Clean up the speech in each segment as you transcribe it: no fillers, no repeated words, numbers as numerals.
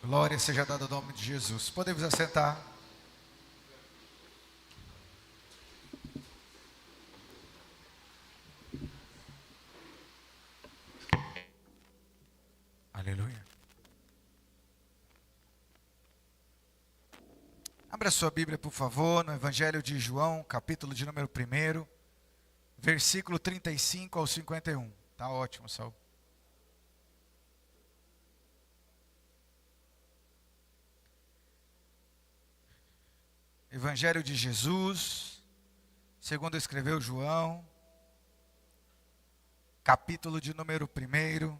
Glória seja dada ao nome de Jesus. Podemos assentar. Aleluia. Abra sua Bíblia, por favor, no Evangelho de João, capítulo de número 1, versículo 35 ao 51. Tá ótimo, Saul. Evangelho de Jesus, segundo escreveu João, capítulo de número 1,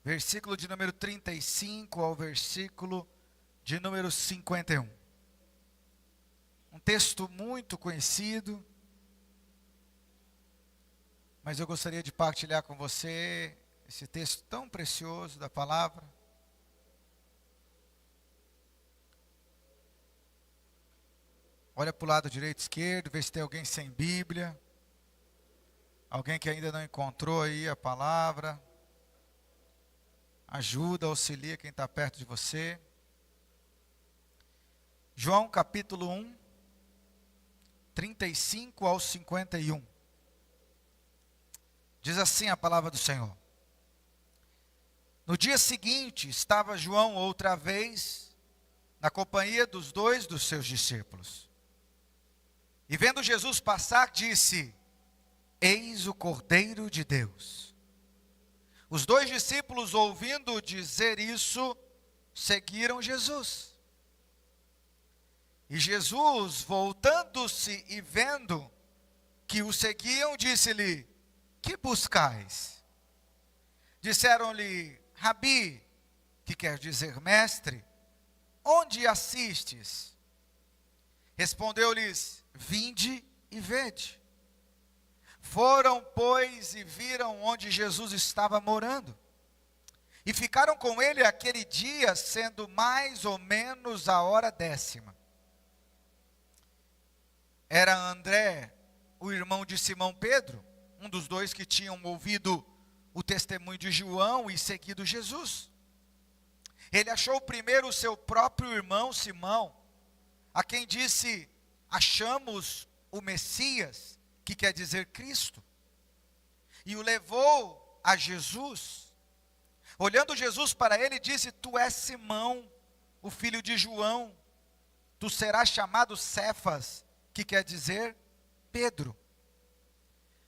versículo de número 35 ao versículo de número 51. Um texto muito conhecido, mas eu gostaria de partilhar com você esse texto tão precioso da palavra. Olha para o lado direito e esquerdo, vê se tem alguém sem Bíblia. Alguém que ainda não encontrou aí a palavra. Ajuda, auxilia quem está perto de você. João capítulo 1, 35 ao 51. Diz assim a palavra do Senhor. No dia seguinte, estava João outra vez na companhia dos dois dos seus discípulos. E vendo Jesus passar, disse: Eis o Cordeiro de Deus. Os dois discípulos, ouvindo dizer isso, seguiram Jesus. E Jesus, voltando-se e vendo que o seguiam, disse-lhe: Que buscais? Disseram-lhe: Rabi, que quer dizer mestre, onde assistes? Respondeu-lhes: Vinde e vede. Foram, pois, e viram onde Jesus estava morando. E ficaram com ele aquele dia, sendo mais ou menos a hora 10. Era André, o irmão de Simão Pedro, um dos dois que tinham ouvido o testemunho de João e seguido Jesus. Ele achou primeiro o seu próprio irmão Simão, a quem disse: Achamos o Messias, que quer dizer Cristo. E o levou a Jesus. Olhando Jesus para ele, disse: Tu és Simão, o filho de João. Tu serás chamado Cefas, que quer dizer Pedro.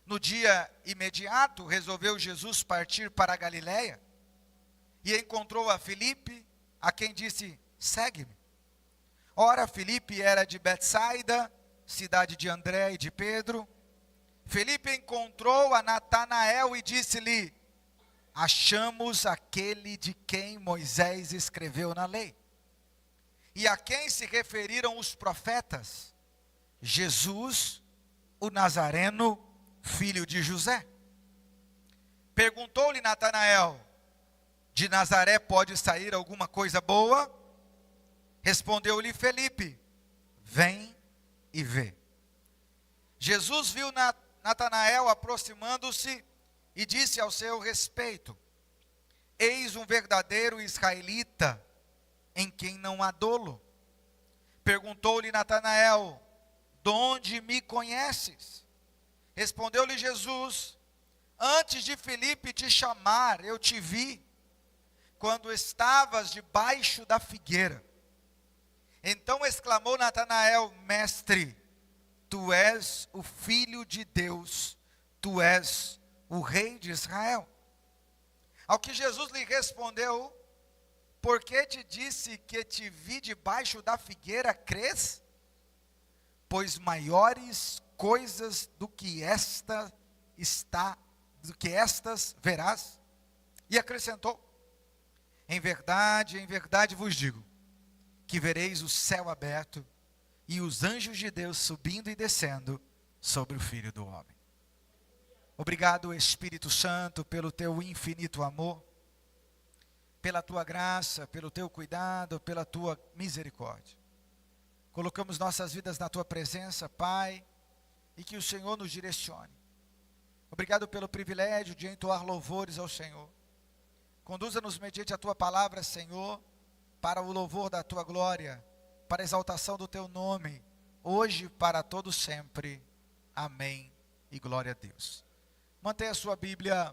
No dia imediato, resolveu Jesus partir para a Galiléia. E encontrou a Filipe, a quem disse: Segue-me. Ora, Filipe era de Betsaida, cidade de André e de Pedro. Filipe encontrou a Natanael e disse-lhe: Achamos aquele de quem Moisés escreveu na lei, e a quem se referiram os profetas, Jesus, o Nazareno, filho de José. Perguntou-lhe Natanael: De Nazaré pode sair alguma coisa boa? Respondeu-lhe Felipe: Vem e vê. Jesus viu Natanael aproximando-se e disse ao seu respeito: Eis um verdadeiro israelita, em quem não há dolo. Perguntou-lhe Natanael: De onde me conheces? Respondeu-lhe Jesus: Antes de Felipe te chamar, eu te vi, quando estavas debaixo da figueira. Então exclamou Natanael: Mestre, tu és o Filho de Deus, tu és o Rei de Israel. Ao que Jesus lhe respondeu: Por que te disse que te vi debaixo da figueira, crês? Pois maiores coisas do que estas verás. E acrescentou: em verdade vos digo, que vereis o céu aberto e os anjos de Deus subindo e descendo sobre o Filho do Homem. Obrigado, Espírito Santo, pelo teu infinito amor, pela tua graça, pelo teu cuidado, pela tua misericórdia. Colocamos nossas vidas na tua presença, Pai, e que o Senhor nos direcione. Obrigado pelo privilégio de entoar louvores ao Senhor. Conduza-nos mediante a tua palavra, Senhor, para o louvor da tua glória, para a exaltação do teu nome, hoje e para todo sempre. Amém e glória a Deus. Mantenha a sua Bíblia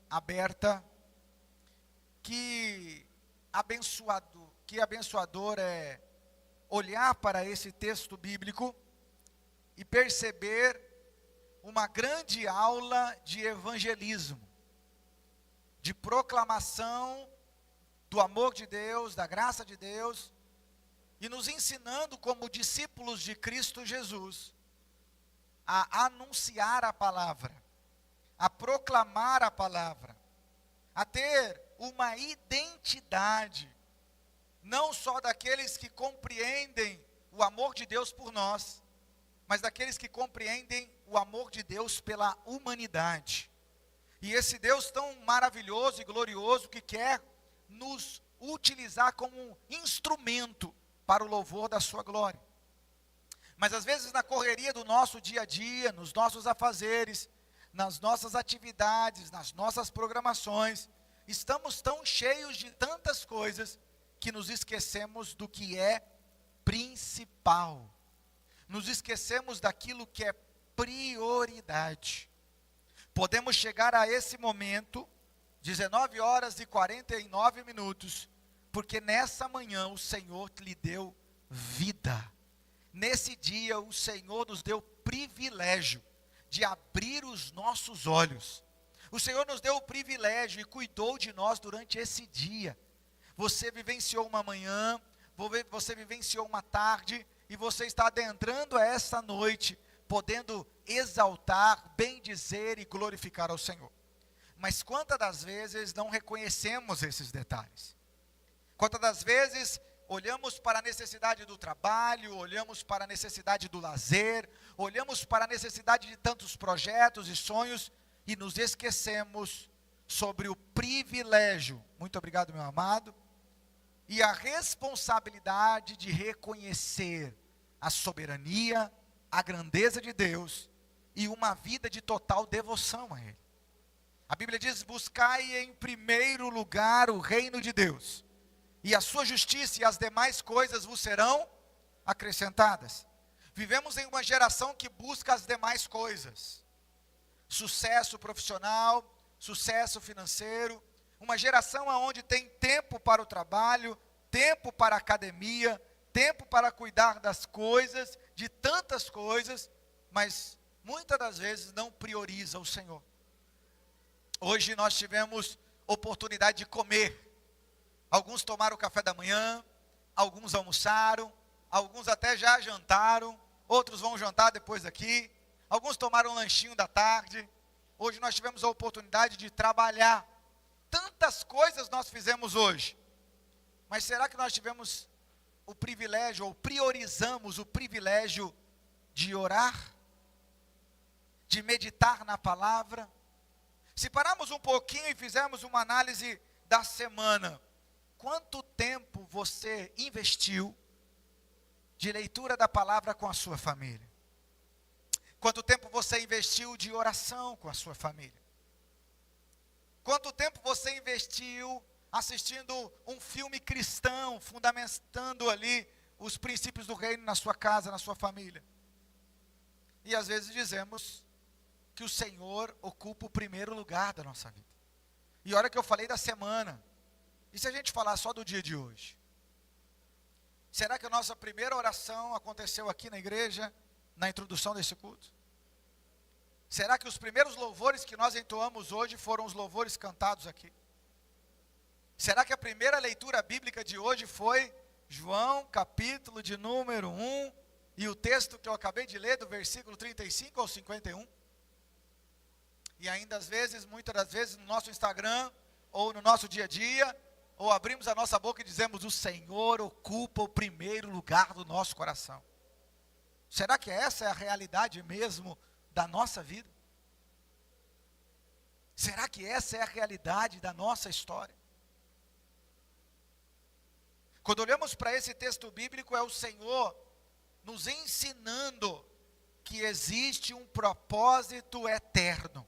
aberta. Que abençoador é olhar para esse texto bíblico e perceber uma grande aula de evangelismo, de proclamação do amor de Deus, da graça de Deus, e nos ensinando como discípulos de Cristo Jesus, a anunciar a palavra, a proclamar a palavra, a ter uma identidade, não só daqueles que compreendem o amor de Deus por nós, mas daqueles que compreendem o amor de Deus pela humanidade. E esse Deus tão maravilhoso e glorioso que quer nos utilizar como um instrumento para o louvor da sua glória. Mas às vezes na correria do nosso dia a dia, nos nossos afazeres, nas nossas atividades, nas nossas programações, estamos tão cheios de tantas coisas que nos esquecemos do que é principal. Nos esquecemos daquilo que é prioridade. Podemos chegar a esse momento, 19h49, porque nessa manhã o Senhor lhe deu vida. Nesse dia o Senhor nos deu privilégio de abrir os nossos olhos. O Senhor nos deu o privilégio e cuidou de nós durante esse dia. Você vivenciou uma manhã, você vivenciou uma tarde, e você está adentrando a essa noite, podendo exaltar, bendizer e glorificar ao Senhor. Mas quantas das vezes não reconhecemos esses detalhes? Quantas das vezes olhamos para a necessidade do trabalho, olhamos para a necessidade do lazer, olhamos para a necessidade de tantos projetos e sonhos, e nos esquecemos sobre o privilégio, muito obrigado meu amado, e a responsabilidade de reconhecer a soberania, a grandeza de Deus e uma vida de total devoção a Ele. A Bíblia diz: buscai em primeiro lugar o reino de Deus, e a sua justiça, e as demais coisas vos serão acrescentadas. Vivemos em uma geração que busca as demais coisas, sucesso profissional, sucesso financeiro, uma geração onde tem tempo para o trabalho, tempo para a academia, tempo para cuidar das coisas, de tantas coisas, mas muitas das vezes não prioriza o Senhor. Hoje nós tivemos oportunidade de comer. Alguns tomaram o café da manhã, alguns almoçaram, alguns até já jantaram, outros vão jantar depois daqui, alguns tomaram um lanchinho da tarde. Hoje nós tivemos a oportunidade de trabalhar. Tantas coisas nós fizemos hoje. Mas será que nós tivemos o privilégio, ou priorizamos o privilégio de orar? De meditar na palavra? Se pararmos um pouquinho e fizermos uma análise da semana, quanto tempo você investiu de leitura da palavra com a sua família? Quanto tempo você investiu de oração com a sua família? Quanto tempo você investiu assistindo um filme cristão, fundamentando ali os princípios do reino na sua casa, na sua família? E às vezes dizemos que o Senhor ocupa o primeiro lugar da nossa vida. E olha que eu falei da semana. E se a gente falar só do dia de hoje? Será que a nossa primeira oração aconteceu aqui na igreja, na introdução desse culto? Será que os primeiros louvores que nós entoamos hoje foram os louvores cantados aqui? Será que a primeira leitura bíblica de hoje foi João, capítulo de número 1, e o texto que eu acabei de ler, do versículo 35 ao 51? E ainda às vezes, muitas das vezes, no nosso Instagram, ou no nosso dia a dia, ou abrimos a nossa boca e dizemos: o Senhor ocupa o primeiro lugar do nosso coração. Será que essa é a realidade mesmo da nossa vida? Será que essa é a realidade da nossa história? Quando olhamos para esse texto bíblico, é o Senhor nos ensinando que existe um propósito eterno.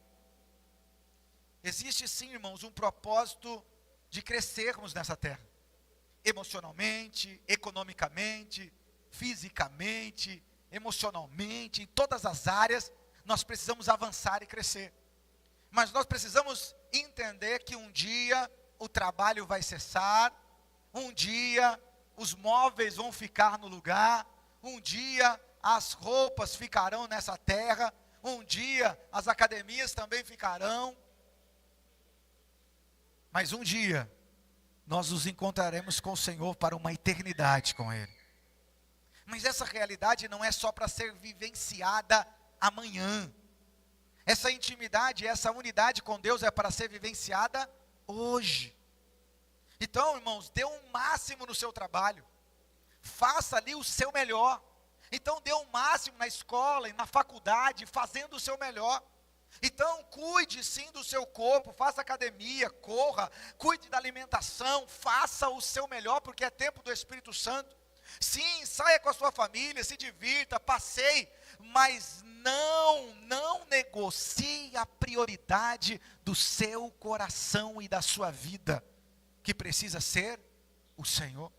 Existe sim, irmãos, um propósito de crescermos nessa terra, emocionalmente, economicamente, fisicamente, emocionalmente, em todas as áreas, nós precisamos avançar e crescer. Mas nós precisamos entender que um dia o trabalho vai cessar, um dia os móveis vão ficar no lugar, um dia as roupas ficarão nessa terra, um dia as academias também ficarão. Mas um dia nós nos encontraremos com o Senhor para uma eternidade com Ele. Mas essa realidade não é só para ser vivenciada amanhã. Essa intimidade, essa unidade com Deus é para ser vivenciada hoje. Então, irmãos, dê um máximo no seu trabalho. Faça ali o seu melhor. Então, dê um máximo na escola e na faculdade, fazendo o seu melhor. Então, cuide sim do seu corpo, faça academia, corra, cuide da alimentação, faça o seu melhor, porque é tempo do Espírito Santo. Sim, saia com a sua família, se divirta, passeie, mas não negocie a prioridade do seu coração e da sua vida, que precisa ser o Senhor.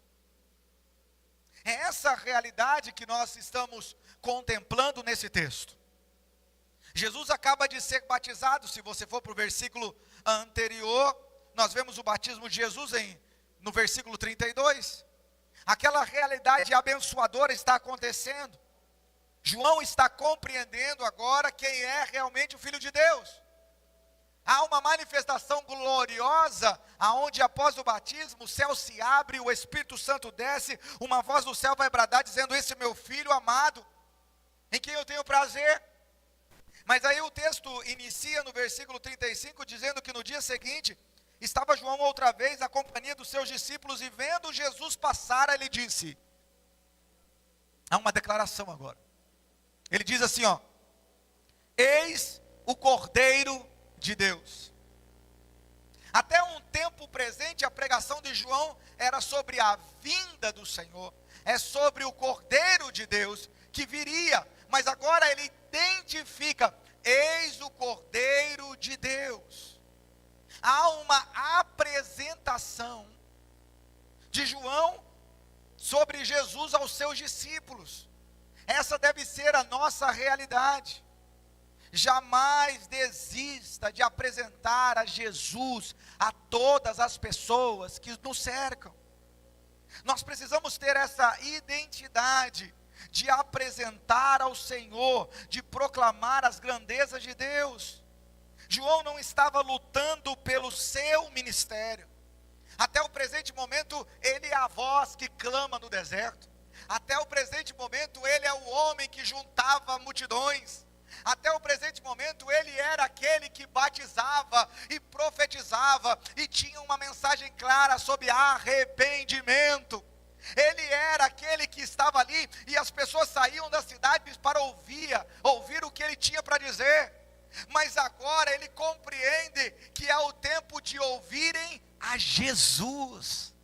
É essa a realidade que nós estamos contemplando nesse texto. Jesus acaba de ser batizado. Se você for para o versículo anterior, nós vemos o batismo de Jesus no versículo 32. Aquela realidade abençoadora está acontecendo. João está compreendendo agora quem é realmente o Filho de Deus. Há uma manifestação gloriosa, aonde após o batismo, o céu se abre, o Espírito Santo desce, uma voz do céu vai bradar dizendo: esse é meu Filho amado, em quem eu tenho prazer. Mas aí o texto inicia no versículo 35, dizendo que no dia seguinte, estava João outra vez na companhia dos seus discípulos, e vendo Jesus passar, ele disse, há uma declaração agora, ele diz assim, eis o Cordeiro de Deus. Até um tempo presente, a pregação de João era sobre a vinda do Senhor, é sobre o Cordeiro de Deus que viria, mas agora ele identifica, eis o Cordeiro de Deus. Há uma apresentação de João sobre Jesus aos seus discípulos. Essa deve ser a nossa realidade. Jamais desista de apresentar a Jesus a todas as pessoas que nos cercam. Nós precisamos ter essa identidade de apresentar ao Senhor, de proclamar as grandezas de Deus. João não estava lutando pelo seu ministério. Até o presente momento, ele é a voz que clama no deserto. Até o presente momento, ele é o homem que juntava multidões. Até o presente momento, ele era aquele que batizava e profetizava e tinha uma mensagem clara sobre arrependimento. Ele era aquele que estava ali e as pessoas saíam da cidade para ouvir o que ele tinha para dizer. Mas agora ele compreende que é o tempo de ouvirem a Jesus.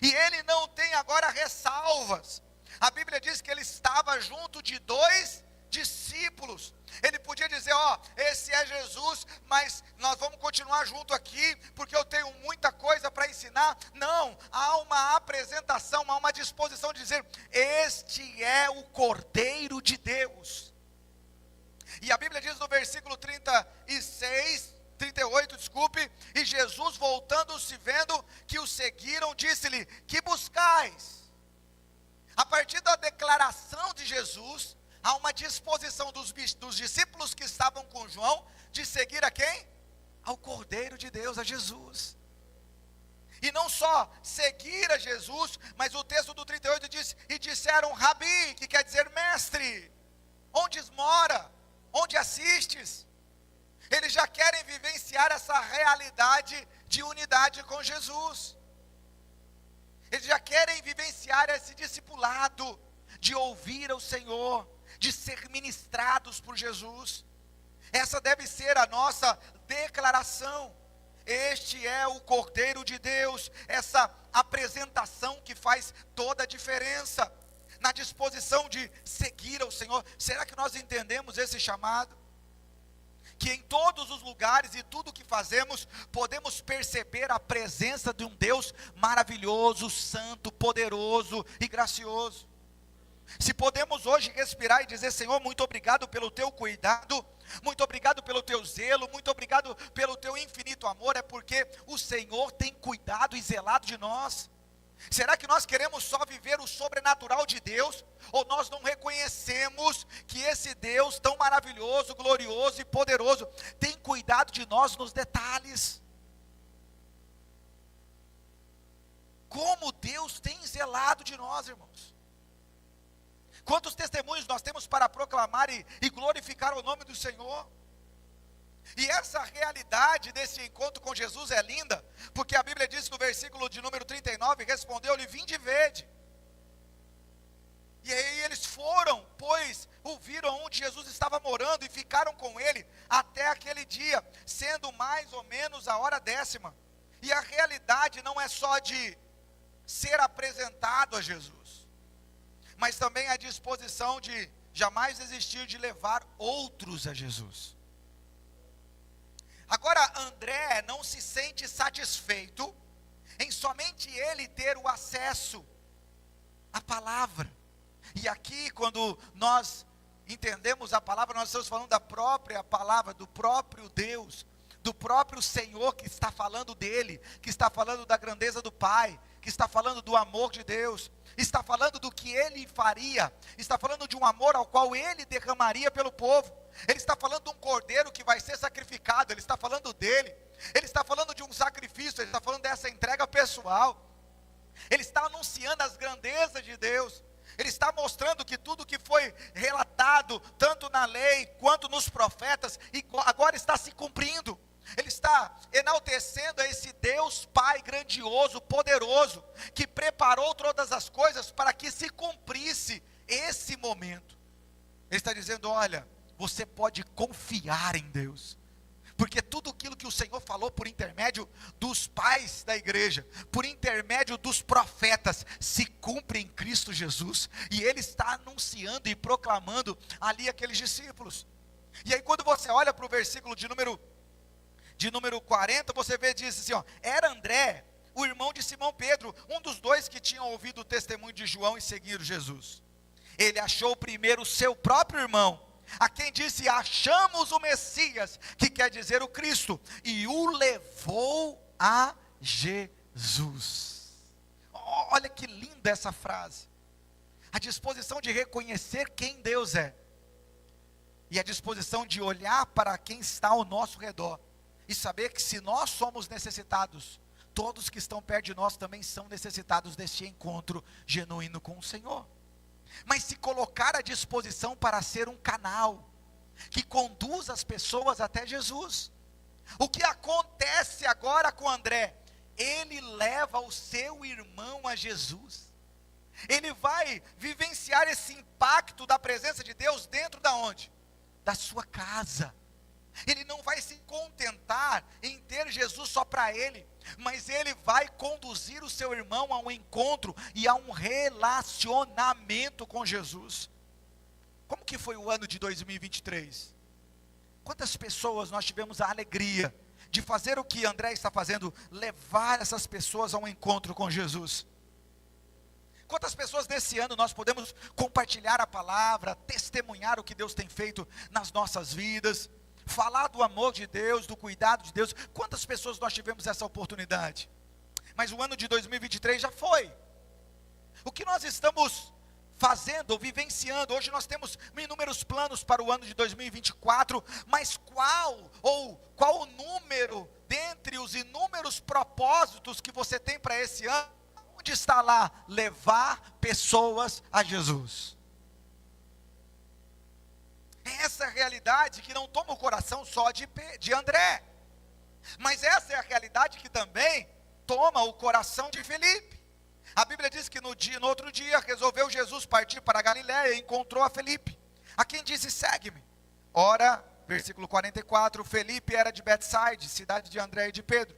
E ele não tem agora ressalvas. A Bíblia diz que ele estava junto de 2 discípulos. Ele podia dizer, esse é Jesus, mas nós vamos continuar junto aqui, porque eu tenho muita coisa para ensinar. Não, há uma apresentação, há uma disposição de dizer, este é o Cordeiro de Deus. E a Bíblia diz no versículo 38, e Jesus voltando-se, vendo que o seguiram, disse-lhe, que buscais? A partir da declaração de Jesus, há uma disposição dos discípulos que estavam com João, de seguir a quem? Ao Cordeiro de Deus, a Jesus. E não só seguir a Jesus, mas o texto do 38 diz, e disseram, Rabi, que quer dizer mestre, onde mora? Onde assistes? Eles já querem vivenciar essa realidade de unidade com Jesus. Eles já querem vivenciar esse discipulado, de ouvir ao Senhor, de ser ministrados por Jesus. Essa deve ser a nossa declaração. Este é o Cordeiro de Deus, essa apresentação que faz toda a diferença, na disposição de seguir ao Senhor. Será que nós entendemos esse chamado? que em todos os lugares e tudo o que fazemos, podemos perceber a presença de um Deus maravilhoso, santo, poderoso e gracioso. Se podemos hoje respirar e dizer: Senhor, muito obrigado pelo teu cuidado, muito obrigado pelo teu zelo, muito obrigado pelo teu infinito amor, é porque o Senhor tem cuidado e zelado de nós. Será que nós queremos só viver o sobrenatural de Deus, ou nós não reconhecemos que esse Deus tão maravilhoso, glorioso e poderoso tem cuidado de nós nos detalhes? Como Deus tem zelado de nós, irmãos. Quantos testemunhos nós temos para proclamar e glorificar o nome do Senhor? E essa realidade desse encontro com Jesus é linda, porque a Bíblia diz no versículo de número 39, respondeu-lhe: vinde e vede. E aí eles foram, pois ouviram onde Jesus estava morando e ficaram com ele até aquele dia, sendo mais ou menos a hora 10ª. E a realidade não é só de ser apresentado a Jesus, mas também a disposição de jamais desistir de levar outros a Jesus. Agora, André não se sente satisfeito em somente ele ter o acesso à palavra. E aqui, quando nós entendemos a palavra, nós estamos falando da própria palavra, do próprio Deus, do próprio Senhor que está falando dele, que está falando da grandeza do Pai, que está falando do amor de Deus, está falando do que ele faria, está falando de um amor ao qual ele derramaria pelo povo. Ele está falando de um cordeiro que vai ser sacrificado, ele está falando dele, ele está falando de um sacrifício, ele está falando dessa entrega pessoal, ele está anunciando as grandezas de Deus, ele está mostrando que tudo que foi relatado, tanto na lei quanto nos profetas, agora está se cumprindo. Ele está enaltecendo a esse Deus Pai grandioso, poderoso, que preparou todas as coisas para que se cumprisse esse momento. Ele está dizendo: olha, você pode confiar em Deus, porque tudo aquilo que o Senhor falou por intermédio dos pais da igreja, por intermédio dos profetas, se cumpre em Cristo Jesus, e Ele está anunciando e proclamando ali aqueles discípulos. E aí quando você olha para o versículo de número 40, você vê, diz assim, ó: era André, o irmão de Simão Pedro, um dos dois que tinham ouvido o testemunho de João e seguiram Jesus. Ele achou primeiro o seu próprio irmão, a quem disse: achamos o Messias, que quer dizer o Cristo, e o levou a Jesus. Olha que linda essa frase, a disposição de reconhecer quem Deus é, e a disposição de olhar para quem está ao nosso redor, e saber que se nós somos necessitados, todos que estão perto de nós também são necessitados deste encontro genuíno com o Senhor. Mas se colocar à disposição para ser um canal que conduz as pessoas até Jesus. O que acontece agora com André? Ele leva o seu irmão a Jesus. Ele vai vivenciar esse impacto da presença de Deus dentro da onde? Da sua casa. Ele não vai se contentar em ter Jesus só para ele, mas ele vai conduzir o seu irmão a um encontro e a um relacionamento com Jesus. Como que foi o ano de 2023? Quantas pessoas nós tivemos a alegria de fazer o que André está fazendo, levar essas pessoas a um encontro com Jesus? Quantas pessoas nesse ano nós podemos compartilhar a palavra, testemunhar o que Deus tem feito nas nossas vidas, falar do amor de Deus, do cuidado de Deus? Quantas pessoas nós tivemos essa oportunidade? Mas o ano de 2023 já foi. O que nós estamos fazendo, vivenciando? Hoje nós temos inúmeros planos para o ano de 2024, mas qual o número dentre os inúmeros propósitos que você tem para esse ano? Onde está lá? Levar pessoas a Jesus. Essa é a realidade que não toma o coração só de André, mas essa é a realidade que também toma o coração de Felipe. A Bíblia diz que no outro dia resolveu Jesus partir para a Galiléia e encontrou a Felipe, a quem disse: segue-me. Ora, versículo 44, Felipe era de Betsaide, cidade de André e de Pedro.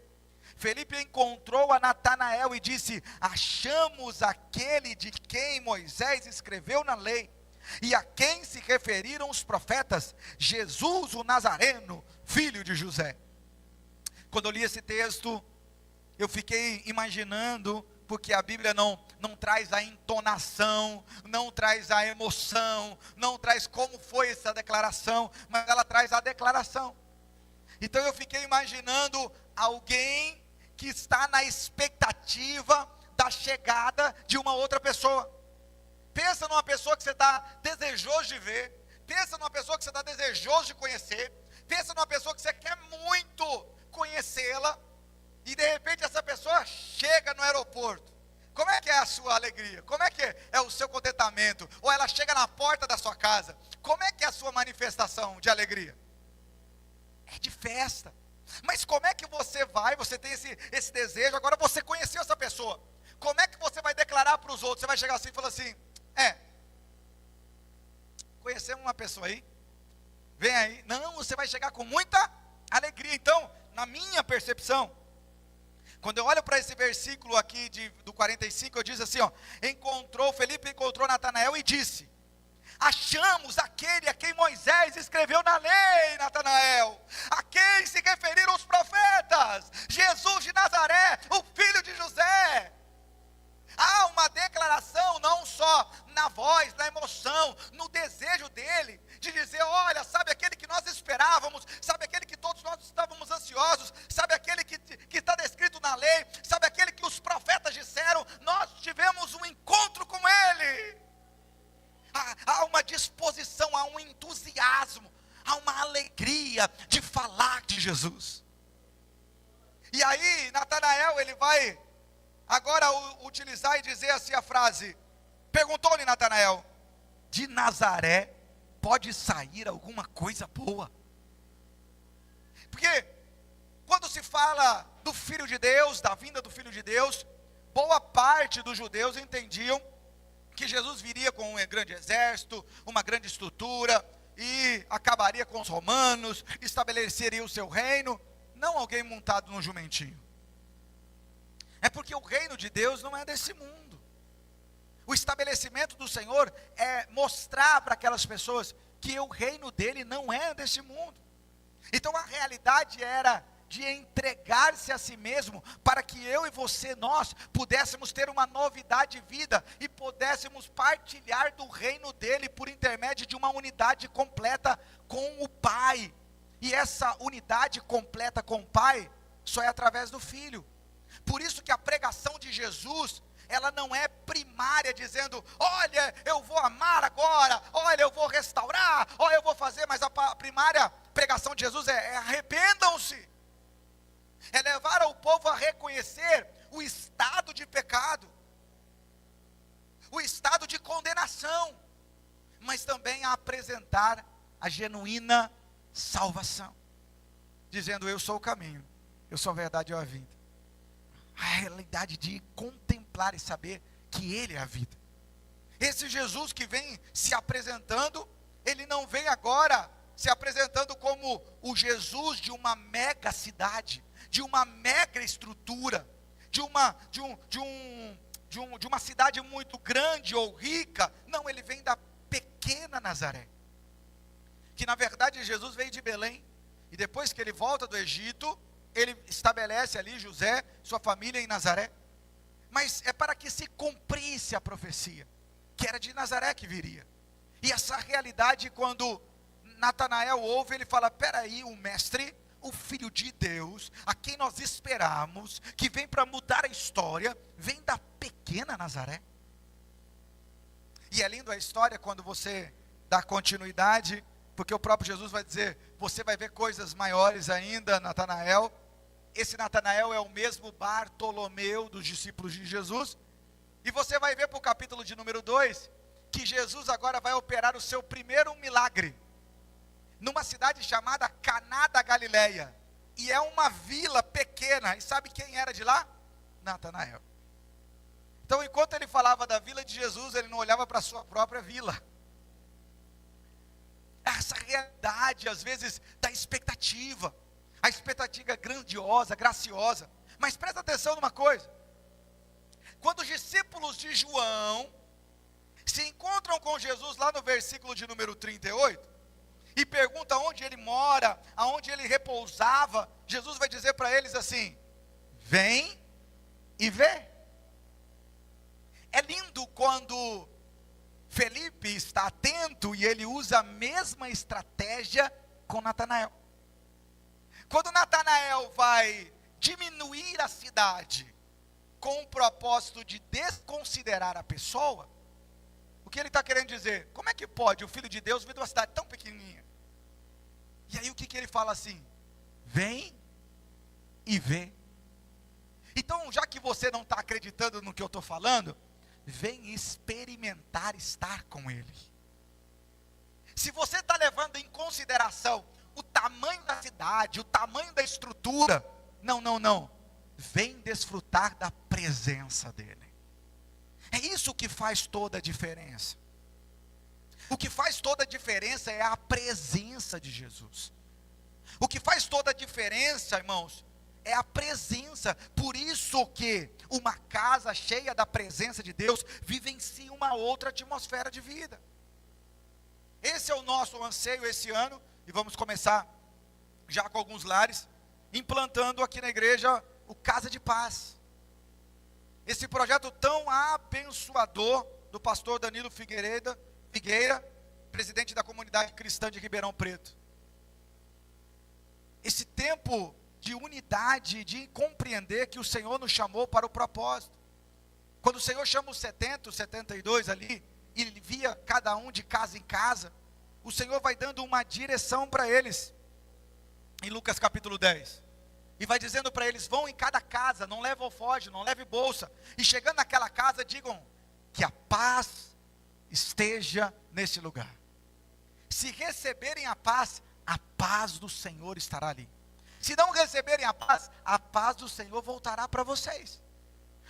Felipe encontrou a Natanael e disse: achamos aquele de quem Moisés escreveu na lei, e a quem se referiram os profetas, Jesus o Nazareno. filho de José. Quando eu li esse texto, eu fiquei imaginando, porque a Bíblia não traz a entonação, não traz a emoção, não traz como foi essa declaração, mas ela traz a declaração. Então eu fiquei imaginando alguém que está na expectativa da chegada de uma outra pessoa. Pensa numa pessoa que você está desejoso de ver, pensa numa pessoa que você está desejoso de conhecer, pensa numa pessoa que você quer muito conhecê-la, e de repente essa pessoa chega no aeroporto. Como é que é a sua alegria? Como é que é o seu contentamento? Ou ela chega na porta da sua casa, como é que é a sua manifestação de alegria? É de festa. Mas como é que você tem esse desejo, agora você conheceu essa pessoa, como é que você vai declarar para os outros? Você vai chegar assim e falar assim, conhecemos uma pessoa aí, vem aí. Não, você vai chegar com muita alegria. Então, na minha percepção, quando eu olho para esse versículo aqui do 45, eu diz assim, Felipe encontrou Natanael e disse, achamos aquele a quem Moisés escreveu na lei, Natanael, a quem se referiram os profetas, Jesus de Nazaré, o filho de José. Há uma declaração, não só na voz, na emoção, no desejo dele, de dizer, olha, sabe aquele que nós esperávamos, sabe aquele que todos nós estávamos ansiosos, sabe aquele que está descrito na lei, sabe aquele que os profetas disseram, nós tivemos um encontro com ele. Há uma disposição, há um entusiasmo, há uma alegria de falar de Jesus. E aí, Natanael, ele vai agora utilizar e dizer assim a frase, perguntou-lhe Natanael, de Nazaré pode sair alguma coisa boa? Porque quando se fala do Filho de Deus, da vinda do Filho de Deus, boa parte dos judeus entendiam que Jesus viria com um grande exército, uma grande estrutura, e acabaria com os romanos, estabeleceria o seu reino, não alguém montado num jumentinho. É porque o reino de Deus não é desse mundo. O estabelecimento do Senhor é mostrar para aquelas pessoas que o reino dele não é desse mundo. Então a realidade era de entregar-se a si mesmo, para que eu e você, nós, pudéssemos ter uma novidade de vida, e pudéssemos partilhar do reino dele, por intermédio de uma unidade completa com o Pai. E essa unidade completa com o Pai, só é através do Filho. Por isso que a pregação de Jesus, ela não é primária, dizendo, olha, eu vou amar agora, olha, eu vou restaurar, olha, eu vou fazer, mas a primária pregação de Jesus é arrependam-se. É levar o povo a reconhecer o estado de pecado, o estado de condenação, mas também a apresentar a genuína salvação, dizendo, eu sou o caminho, eu sou a verdade e a vida. A realidade de contemplar e saber que Ele é a vida. Esse Jesus que vem se apresentando, Ele não vem agora se apresentando como o Jesus de uma mega cidade, de uma mega estrutura, de uma cidade muito grande ou rica. Não, Ele vem da pequena Nazaré. Que na verdade Jesus veio de Belém, e depois que Ele volta do Egito, Ele estabelece ali José, sua família em Nazaré. Mas é para que se cumprisse a profecia, que era de Nazaré que viria. E essa realidade, quando Natanael ouve, ele fala, peraí, o mestre, o Filho de Deus, a quem nós esperamos, que vem para mudar a história, vem da pequena Nazaré. E é lindo a história quando você dá continuidade, porque o próprio Jesus vai dizer, você vai ver coisas maiores ainda, Natanael. Esse Natanael é o mesmo Bartolomeu dos discípulos de Jesus. E você vai ver para o capítulo de número 2, que Jesus agora vai operar o seu primeiro milagre, numa cidade chamada Caná da Galileia. E é uma vila pequena, e sabe quem era de lá? Natanael. Então enquanto ele falava da vila de Jesus, ele não olhava para a sua própria vila. Essa realidade, às vezes, da expectativa. A expectativa é grandiosa, graciosa. Mas presta atenção numa coisa. Quando os discípulos de João se encontram com Jesus lá no versículo de número 38, e pergunta onde ele mora, aonde ele repousava, Jesus vai dizer para eles assim: vem e vê. É lindo quando Felipe está atento e ele usa a mesma estratégia com Natanael. Quando Natanael vai diminuir a cidade com o propósito de desconsiderar a pessoa, o que ele está querendo dizer? Como é que pode o Filho de Deus vir de uma cidade tão pequenininha? E aí o que ele fala assim? Vem e vê. Então, já que você não está acreditando no que eu estou falando, vem experimentar estar com Ele. Se você está levando em consideração o tamanho da cidade, o tamanho da estrutura, não. Vem desfrutar da presença dEle. É isso que faz toda a diferença. O que faz toda a diferença é a presença de Jesus. O que faz toda a diferença, irmãos, é a presença. Por isso que uma casa cheia da presença de Deus vivencia uma outra atmosfera de vida. Esse é o nosso anseio esse ano, e vamos começar já com alguns lares, implantando aqui na igreja o Casa de Paz. Esse projeto tão abençoador do pastor Danilo Figueira, presidente da comunidade cristã de Ribeirão Preto. Esse tempo de unidade, de compreender que o Senhor nos chamou para o propósito. Quando o Senhor chama os 70, os 72 ali, e Ele via cada um de casa em casa, o Senhor vai dando uma direção para eles, em Lucas capítulo 10, e vai dizendo para eles: vão em cada casa, não leve alforje, não leve bolsa, e chegando naquela casa, digam que a paz esteja nesse lugar. Se receberem a paz do Senhor estará ali. Se não receberem a paz do Senhor voltará para vocês.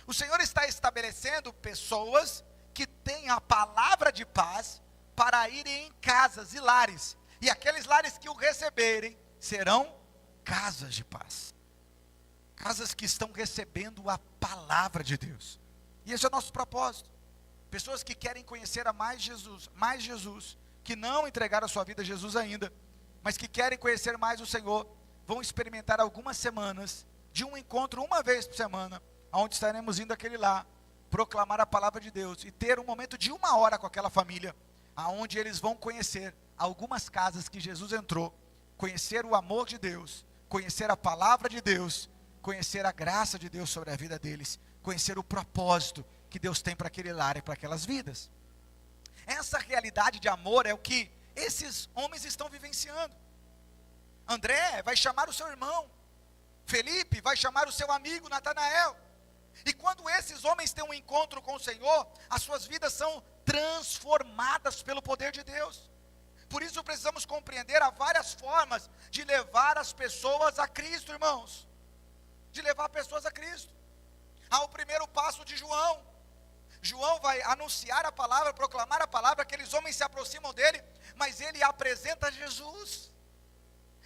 O Senhor está estabelecendo pessoas que têm a palavra de paz para irem em casas e lares, e aqueles lares que o receberem serão casas de paz, casas que estão recebendo a palavra de Deus. E esse é o nosso propósito. Pessoas que querem conhecer a mais Jesus, que não entregaram a sua vida a Jesus ainda, mas que querem conhecer mais o Senhor, vão experimentar algumas semanas de um encontro uma vez por semana, onde estaremos indo àquele lá, proclamar a palavra de Deus e ter um momento de 1 hora com aquela família, aonde eles vão conhecer algumas casas que Jesus entrou, conhecer o amor de Deus, conhecer a palavra de Deus, conhecer a graça de Deus sobre a vida deles, conhecer o propósito que Deus tem para aquele lar e para aquelas vidas. Essa realidade de amor é o que esses homens estão vivenciando. André vai chamar o seu irmão, Felipe vai chamar o seu amigo Natanael, e quando esses homens têm um encontro com o Senhor, as suas vidas são transformadas pelo poder de Deus. Por isso precisamos compreender há várias formas de levar as pessoas a Cristo, irmãos, de levar pessoas a Cristo. Há o primeiro passo de João. João vai anunciar a palavra, proclamar a palavra, aqueles homens se aproximam dele, mas ele apresenta Jesus.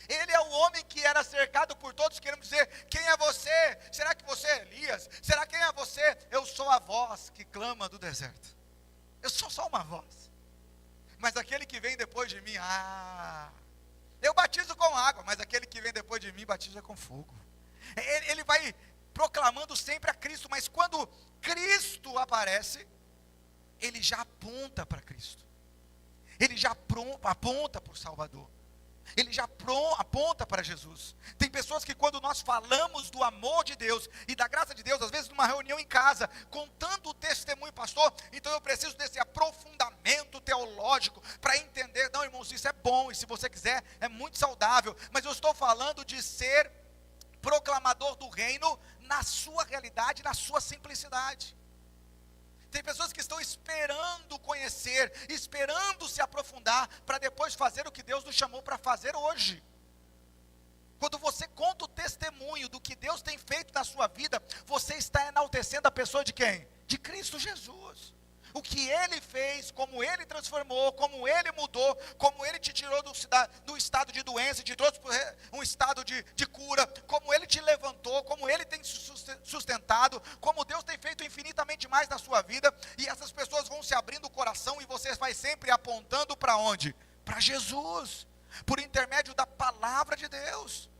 Ele é o homem que era cercado por todos, querendo dizer: quem é você? Será que você é Elias? Será quem é você? Eu sou a voz que clama do deserto. Eu sou só uma voz. Mas aquele que vem depois de mim, eu batizo com água, mas aquele que vem depois de mim batiza com fogo. Ele vai proclamando sempre a Cristo, mas quando Cristo aparece, ele já aponta para Cristo. Ele já aponta para o Salvador. Ele já aponta para Jesus. Tem pessoas que quando nós falamos do amor de Deus e da graça de Deus, às vezes numa reunião em casa, contando o testemunho, pastor, então eu preciso desse aprofundamento teológico para entender. Não, irmãos, isso é bom, e se você quiser, é muito saudável, mas eu estou falando de ser proclamador do reino na sua realidade, na sua simplicidade. Tem pessoas que estão esperando conhecer, esperando se aprofundar, para depois fazer o que Deus nos chamou para fazer hoje. Quando você conta o testemunho do que Deus tem feito na sua vida, você está enaltecendo a pessoa de quem? De Cristo Jesus. O que Ele fez, como Ele transformou, como Ele mudou, como Ele te tirou do estado de doença, te trouxe para um estado de cura, como Ele te levantou, como Ele tem sustentado, como Deus tem feito infinitamente mais na sua vida, e essas pessoas vão se abrindo o coração, e você vai sempre apontando para onde? Para Jesus. intermédio da palavra de Deus,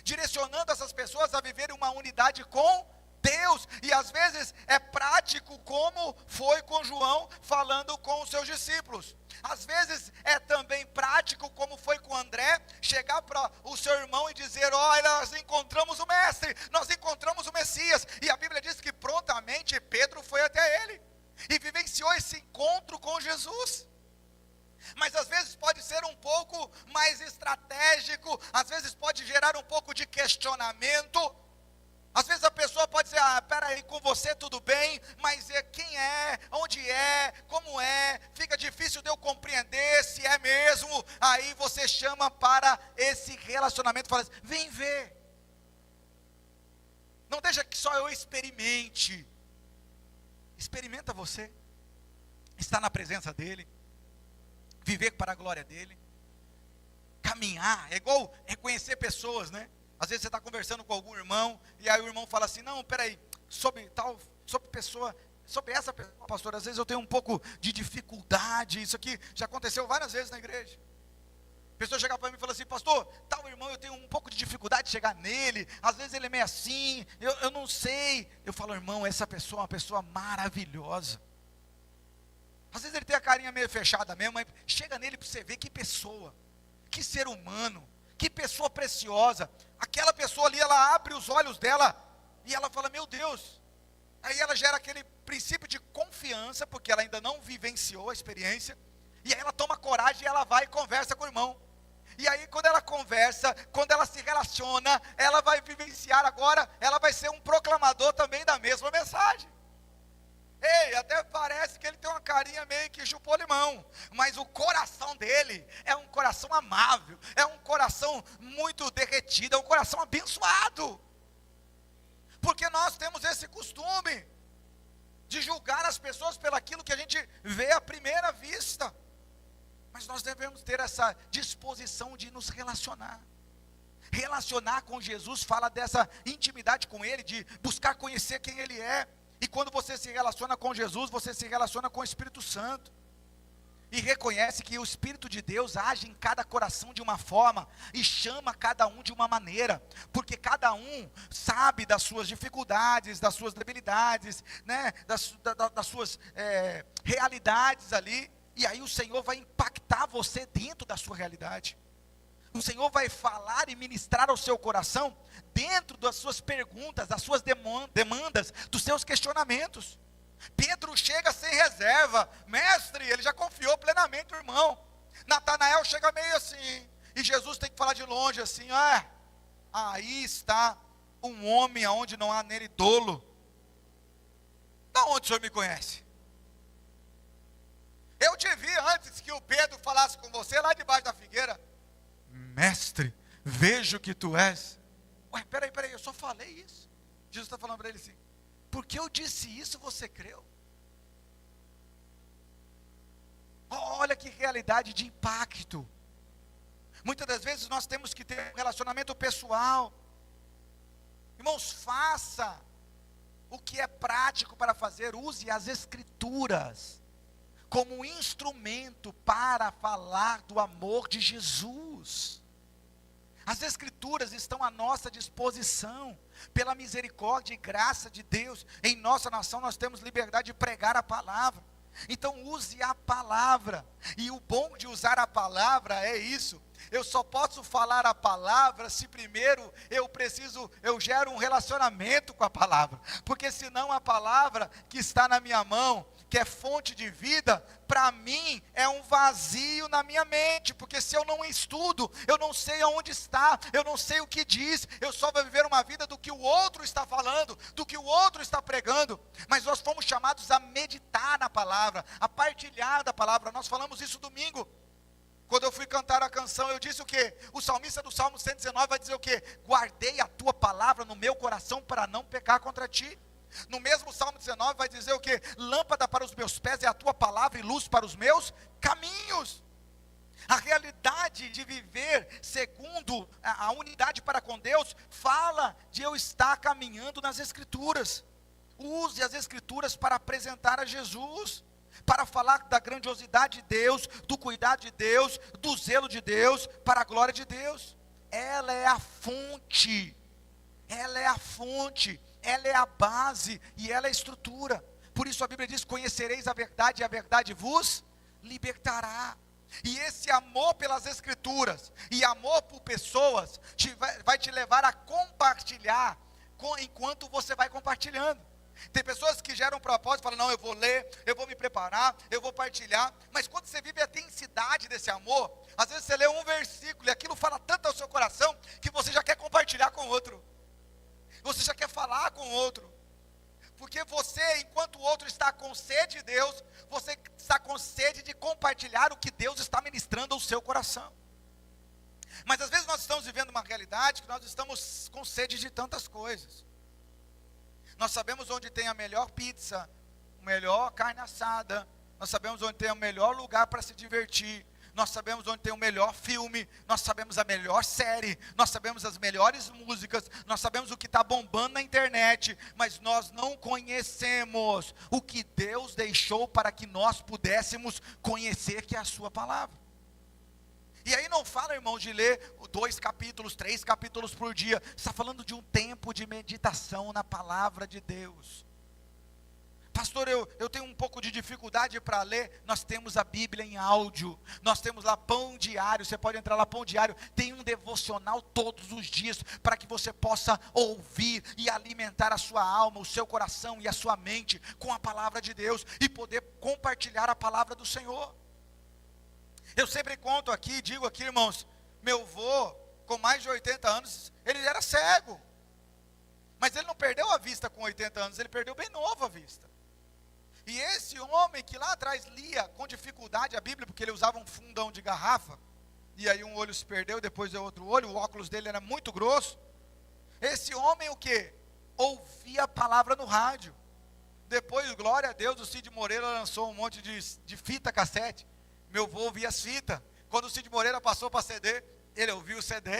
direcionando essas pessoas a viverem uma unidade com Deus. E às vezes é prático, como foi com João falando com os seus discípulos. Às vezes é também prático, como foi com André, chegar para o seu irmão e dizer: olha, nós encontramos o mestre, nós encontramos o Messias. E a Bíblia diz que prontamente Pedro foi até ele e vivenciou esse encontro com Jesus. Mas às vezes pode ser um pouco mais estratégico, às vezes pode gerar um pouco de questionamento. Às vezes a pessoa pode dizer: peraí, com você tudo bem, mas quem é, onde é, como é, fica difícil de eu compreender se é mesmo. Aí você chama para esse relacionamento, fala assim: vem ver, não deixa que só eu experimente. Experimenta você, estar na presença dele, viver para a glória dele, caminhar. É igual reconhecer pessoas, né? Às vezes você está conversando com algum irmão, e aí o irmão fala assim: não, peraí, sobre essa pessoa, pastor, às vezes eu tenho um pouco de dificuldade. Isso aqui já aconteceu várias vezes na igreja. A pessoa chega para mim e fala assim: pastor, tal irmão, eu tenho um pouco de dificuldade de chegar nele, às vezes ele é meio assim, eu não sei. Eu falo: irmão, essa pessoa é uma pessoa maravilhosa. Às vezes ele tem a carinha meio fechada mesmo, mas chega nele para você ver que pessoa, que ser humano, que pessoa preciosa. Aquela pessoa ali, ela abre os olhos dela e ela fala: meu Deus. Aí ela gera aquele princípio de confiança, porque ela ainda não vivenciou a experiência. E aí ela toma coragem e ela vai e conversa com o irmão. E aí quando ela conversa, quando ela se relaciona, ela vai vivenciar agora, ela vai ser um proclamador também da mesma mensagem. Ei, até parece que ele tem uma carinha meio que chupou limão, mas o coração dele é um coração amável, é um coração muito derretido, é um coração abençoado. Porque nós temos esse costume de julgar as pessoas pelaquilo que a gente vê à primeira vista. Mas nós devemos ter essa disposição de nos relacionar. Relacionar com Jesus fala dessa intimidade com Ele, de buscar conhecer quem Ele é. E quando você se relaciona com Jesus, você se relaciona com o Espírito Santo. E reconhece que o Espírito de Deus age em cada coração de uma forma, e chama cada um de uma maneira. Porque cada um sabe das suas dificuldades, das suas debilidades, né, das suas realidades ali. E aí o Senhor vai impactar você dentro da sua realidade. O Senhor vai falar e ministrar ao seu coração dentro das suas perguntas, das suas demandas, dos seus questionamentos. Pedro chega sem reserva, mestre, ele já confiou plenamente no irmão. Natanael chega meio assim, e Jesus tem que falar de longe assim: aí está um homem aonde não há nele dolo. Da onde o senhor me conhece? Eu te vi antes que o Pedro falasse com você lá debaixo da figueira. Mestre, vejo que tu és. Peraí, eu só falei isso. Jesus está falando para ele assim: porque eu disse isso, você creu? Olha que realidade de impacto. Muitas das vezes nós temos que ter um relacionamento pessoal. Irmãos, faça o que é prático para fazer. Use as Escrituras como instrumento para falar do amor de Jesus. As Escrituras estão à nossa disposição. Pela misericórdia e graça de Deus, em nossa nação nós temos liberdade de pregar a palavra. Então use a palavra. E o bom de usar a palavra é isso: eu só posso falar a palavra se primeiro eu gero um relacionamento com a palavra. Porque senão a palavra que está na minha mão, que é fonte de vida, para mim é um vazio na minha mente. Porque se eu não estudo, eu não sei aonde está, eu não sei o que diz, eu só vou viver uma vida do que o outro está falando, do que o outro está pregando. Mas nós fomos chamados a meditar na palavra, a partilhar da palavra. Nós falamos isso domingo. Quando eu fui cantar a canção, eu disse o quê? O salmista do Salmo 119 vai dizer o quê? Guardei a tua palavra no meu coração para não pecar contra ti. No mesmo Salmo 19 vai dizer o quê? Lâmpada para os meus pés é a tua palavra e luz para os meus caminhos. A realidade de viver segundo a unidade para com Deus fala de eu estar caminhando nas Escrituras. Use as Escrituras para apresentar a Jesus. para falar da grandiosidade de Deus, do cuidado de Deus, do zelo de Deus, para a glória de Deus. Ela é a fonte, ela é a fonte, ela é a base e ela é a estrutura. Por isso a Bíblia diz: conhecereis a verdade e a verdade vos libertará. E esse amor pelas Escrituras e amor por pessoas vai te levar a compartilhar enquanto você vai compartilhando. Tem pessoas que geram um propósito e falam: não, eu vou ler, eu vou me preparar, eu vou partilhar. Mas quando você vive a intensidade desse amor, às vezes você lê um versículo e aquilo fala tanto ao seu coração que você já quer compartilhar com outro, você já quer falar com outro. Porque você, enquanto o outro está com sede de Deus, você está com sede de compartilhar o que Deus está ministrando ao seu coração. Mas às vezes nós estamos vivendo uma realidade que nós estamos com sede de tantas coisas. Nós sabemos onde tem a melhor pizza, a melhor carne assada, nós sabemos onde tem o melhor lugar para se divertir, nós sabemos onde tem o melhor filme, nós sabemos a melhor série, nós sabemos as melhores músicas, nós sabemos o que está bombando na internet, mas nós não conhecemos o que Deus deixou para que nós pudéssemos conhecer, que é a sua palavra. E aí não fala, irmãos, de ler 2 capítulos, 3 capítulos por dia, está falando de um tempo de meditação na palavra de Deus. Pastor, eu tenho um pouco de dificuldade para ler. Nós temos a Bíblia em áudio, nós temos lá Pão Diário, você pode entrar lá, Pão Diário, tem um devocional todos os dias, para que você possa ouvir e alimentar a sua alma, o seu coração e a sua mente com a palavra de Deus, e poder compartilhar a palavra do Senhor. Eu sempre conto aqui, digo aqui, irmãos, meu avô, com mais de 80 anos, ele era cego, mas ele não perdeu a vista com 80 anos, ele perdeu bem novo a vista. E esse homem que lá atrás lia com dificuldade a Bíblia, porque ele usava um fundão de garrafa, e aí um olho se perdeu, depois deu outro olho, o óculos dele era muito grosso. Esse homem o quê? Ouvia a palavra no rádio. Depois, glória a Deus, o Cid Moreira lançou um monte de fita cassete. Meu avô ouvia as fitas. Quando o Cid Moreira passou para CD, ele ouviu o CD.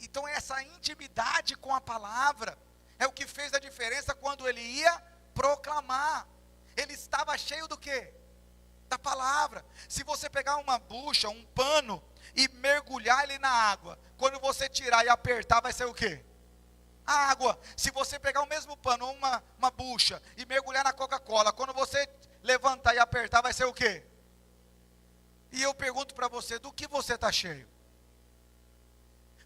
Então essa intimidade com a palavra é o que fez a diferença quando ele ia proclamar. Ele estava cheio do quê? Da palavra. Se você pegar uma bucha, um pano e mergulhar ele na água, quando você tirar e apertar, vai ser o quê? A água. Se você pegar o mesmo pano, uma bucha, e mergulhar na Coca-Cola, quando você levantar e apertar, vai ser o quê? E eu pergunto para você, do que você está cheio?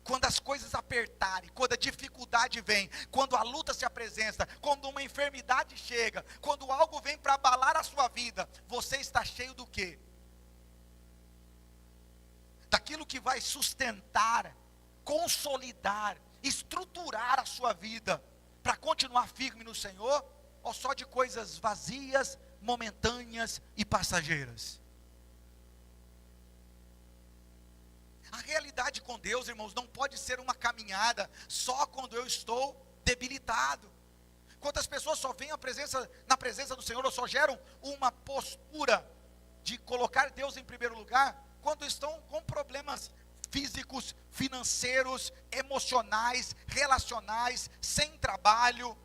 Quando as coisas apertarem, quando a dificuldade vem, quando a luta se apresenta, quando uma enfermidade chega, quando algo vem para abalar a sua vida, você está cheio do quê? Daquilo que vai sustentar, consolidar, estruturar a sua vida, para continuar firme no Senhor, ou só de coisas vazias, momentâneas e passageiras? A realidade com Deus, irmãos, não pode ser uma caminhada só quando eu estou debilitado. Quantas pessoas só vêm na presença do Senhor, ou só geram uma postura de colocar Deus em primeiro lugar, quando estão com problemas físicos, financeiros, emocionais, relacionais, sem trabalho.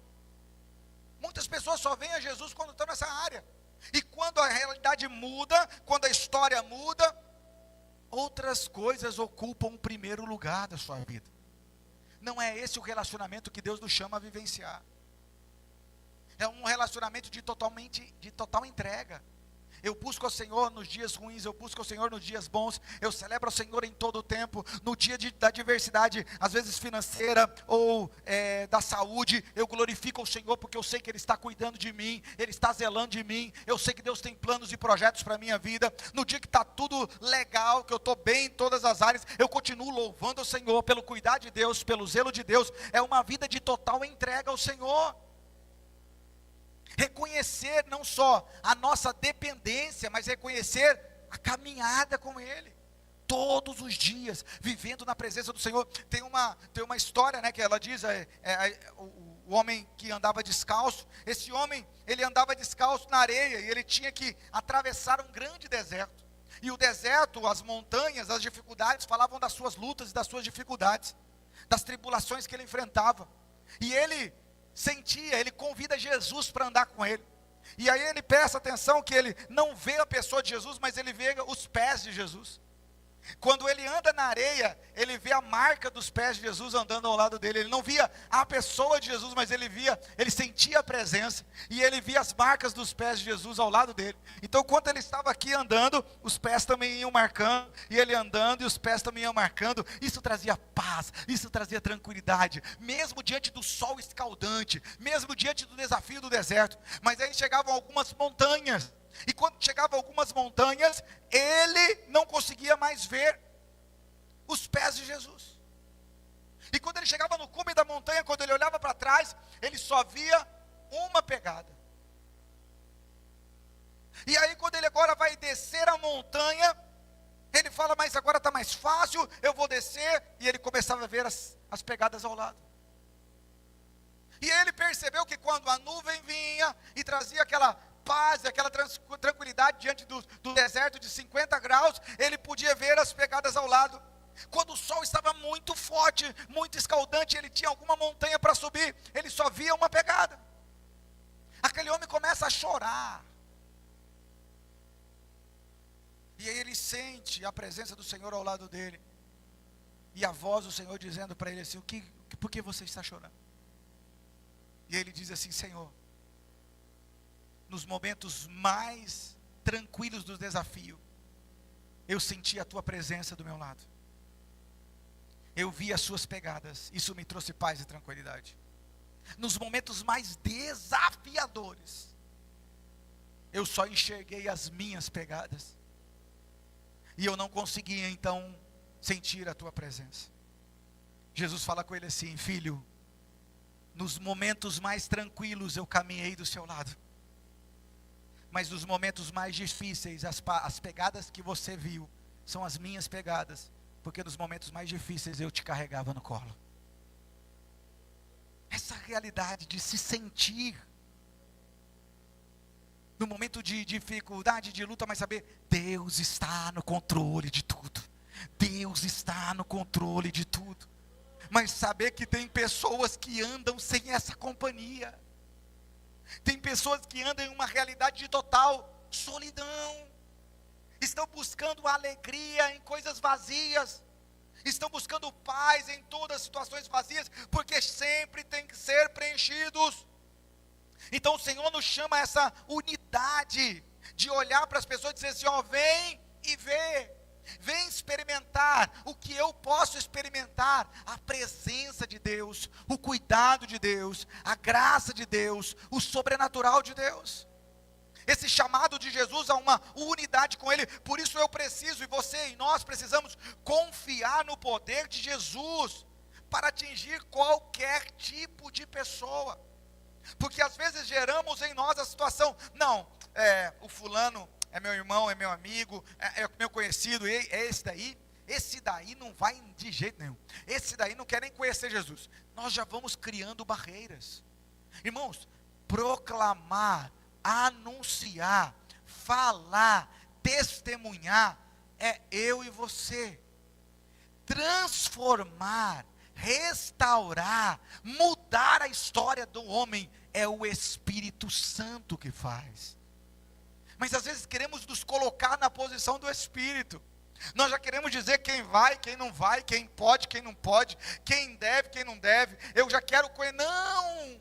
Muitas pessoas só vêm a Jesus quando estão nessa área. E quando a realidade muda, quando a história muda, outras coisas ocupam o primeiro lugar da sua vida. Não é esse o relacionamento que Deus nos chama a vivenciar. É um relacionamento de total entrega. Eu busco ao Senhor nos dias ruins, eu busco ao Senhor nos dias bons, eu celebro ao Senhor em todo o tempo, no dia da adversidade, às vezes financeira ou da saúde, eu glorifico ao Senhor porque eu sei que Ele está cuidando de mim, Ele está zelando de mim, eu sei que Deus tem planos e projetos para a minha vida. No dia que está tudo legal, que eu estou bem em todas as áreas, eu continuo louvando ao Senhor pelo cuidado de Deus, pelo zelo de Deus. É uma vida de total entrega ao Senhor. Reconhecer não só a nossa dependência, mas reconhecer a caminhada com Ele, todos os dias, vivendo na presença do Senhor. Tem uma história, né, que ela diz, o homem que andava descalço. Esse homem, ele andava descalço na areia, e ele tinha que atravessar um grande deserto, e o deserto, as montanhas, as dificuldades, falavam das suas lutas e das suas dificuldades, das tribulações que ele enfrentava, e ele convida Jesus para andar com ele. E aí ele presta atenção que ele não vê a pessoa de Jesus, mas ele vê os pés de Jesus. Quando ele anda na areia, ele vê a marca dos pés de Jesus andando ao lado dele. Ele não via a pessoa de Jesus, mas ele sentia a presença, e ele via as marcas dos pés de Jesus ao lado dele. Então, quando ele estava aqui andando, os pés também iam marcando, e ele andando, e os pés também iam marcando. Isso trazia paz, isso trazia tranquilidade, mesmo diante do sol escaldante, mesmo diante do desafio do deserto. Mas aí chegavam algumas montanhas, e quando chegava a algumas montanhas, ele não conseguia mais ver os pés de Jesus. E quando ele chegava no cume da montanha, quando ele olhava para trás, ele só via uma pegada. E aí quando ele agora vai descer a montanha, ele fala, mas agora está mais fácil, eu vou descer. E ele começava a ver as pegadas ao lado. E ele percebeu que quando a nuvem vinha e trazia aquela paz, aquela tranquilidade diante do deserto de 50 graus, ele podia ver as pegadas ao lado. Quando o sol estava muito forte, muito escaldante, ele tinha alguma montanha para subir, ele só via uma pegada. Aquele homem começa a chorar. E aí ele sente a presença do Senhor ao lado dele. E a voz do Senhor dizendo para ele assim, por que você está chorando? E ele diz assim, Senhor, nos momentos mais tranquilos do desafio, eu senti a tua presença do meu lado. Eu vi as suas pegadas, isso me trouxe paz e tranquilidade. Nos momentos mais desafiadores, eu só enxerguei as minhas pegadas, e eu não conseguia então sentir a tua presença. Jesus fala com ele assim, filho, nos momentos mais tranquilos eu caminhei do seu lado, mas nos momentos mais difíceis, as pegadas que você viu, são as minhas pegadas, porque nos momentos mais difíceis eu te carregava no colo. Essa realidade de se sentir, no momento de dificuldade, de luta, mas saber, Deus está no controle de tudo, Deus está no controle de tudo, mas saber que tem pessoas que andam sem essa companhia, tem pessoas que andam em uma realidade de total solidão, estão buscando alegria em coisas vazias, estão buscando paz em todas as situações vazias, porque sempre tem que ser preenchidos. Então o Senhor nos chama a essa unidade, de olhar para as pessoas e dizer assim, ó, vem e vê, vem experimentar o que eu posso experimentar, a presença de Deus, o cuidado de Deus, a graça de Deus, o sobrenatural de Deus. Esse chamado de Jesus a uma unidade com Ele. Por isso eu preciso, e você e nós precisamos confiar no poder de Jesus para atingir qualquer tipo de pessoa. Porque às vezes geramos em nós a situação, não, o fulano é meu irmão, é meu amigo, é meu conhecido, é esse daí não vai de jeito nenhum, esse daí não quer nem conhecer Jesus. Nós já vamos criando barreiras. Irmãos, proclamar, anunciar, falar, testemunhar, é eu e você. Transformar, restaurar, mudar a história do homem, é o Espírito Santo que faz. Mas às vezes queremos nos colocar na posição do Espírito. Nós já queremos dizer quem vai, quem não vai, quem pode, quem não pode, quem deve, quem não deve. Eu já quero conhecer. Não!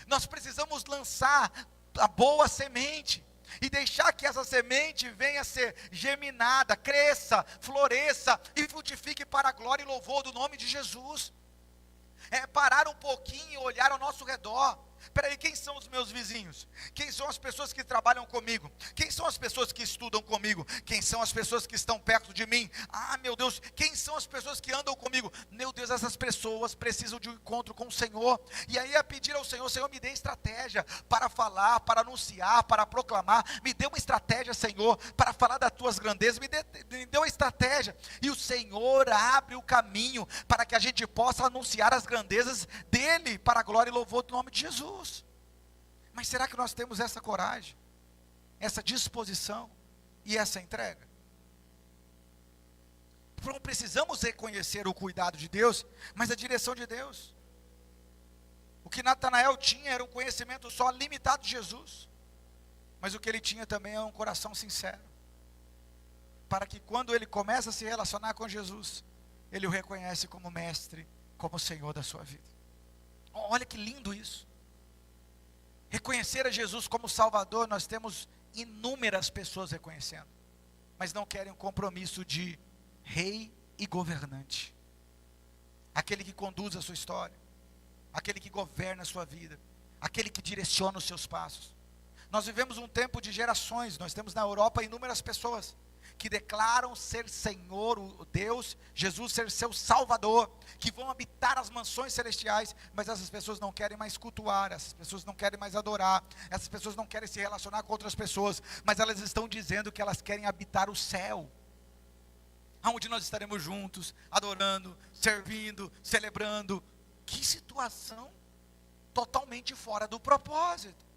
Nós precisamos lançar a boa semente e deixar que essa semente venha a ser geminada, cresça, floresça e frutifique para a glória e louvor do nome de Jesus. É parar um pouquinho e olhar ao nosso redor. Peraí, quem são os meus vizinhos? Quem são as pessoas que trabalham comigo? Quem são as pessoas que estudam comigo? Quem são as pessoas que estão perto de mim? Ah, meu Deus, quem são as pessoas que andam comigo? Meu Deus, essas pessoas precisam de um encontro com o Senhor. E aí é pedir ao Senhor, Senhor, me dê estratégia para falar, para anunciar, para proclamar. Me dê uma estratégia, Senhor, para falar das tuas grandezas. Me dê uma estratégia. E o Senhor abre o caminho para que a gente possa anunciar as grandezas dEle, para a glória e louvor do nome de Jesus. Mas será que nós temos essa coragem, essa disposição e essa entrega? Não precisamos reconhecer o cuidado de Deus, mas a direção de Deus. O que Natanael tinha era um conhecimento só limitado de Jesus. mas o que ele tinha também é um coração sincero, para que quando ele começa a se relacionar com Jesus, ele o reconhece como mestre, como Senhor da sua vida. Olha que lindo isso. Reconhecer a Jesus como Salvador, nós temos inúmeras pessoas reconhecendo, mas não querem um compromisso de rei e governante, aquele que conduz a sua história, aquele que governa a sua vida, aquele que direciona os seus passos. Nós vivemos um tempo de gerações, nós temos na Europa inúmeras pessoas que declaram ser Senhor, o Deus, Jesus ser seu Salvador, que vão habitar as mansões celestiais, mas essas pessoas não querem mais cultuar, essas pessoas não querem mais adorar, essas pessoas não querem se relacionar com outras pessoas, mas elas estão dizendo que elas querem habitar o céu, onde nós estaremos juntos, adorando, servindo, celebrando. Que situação totalmente fora do propósito.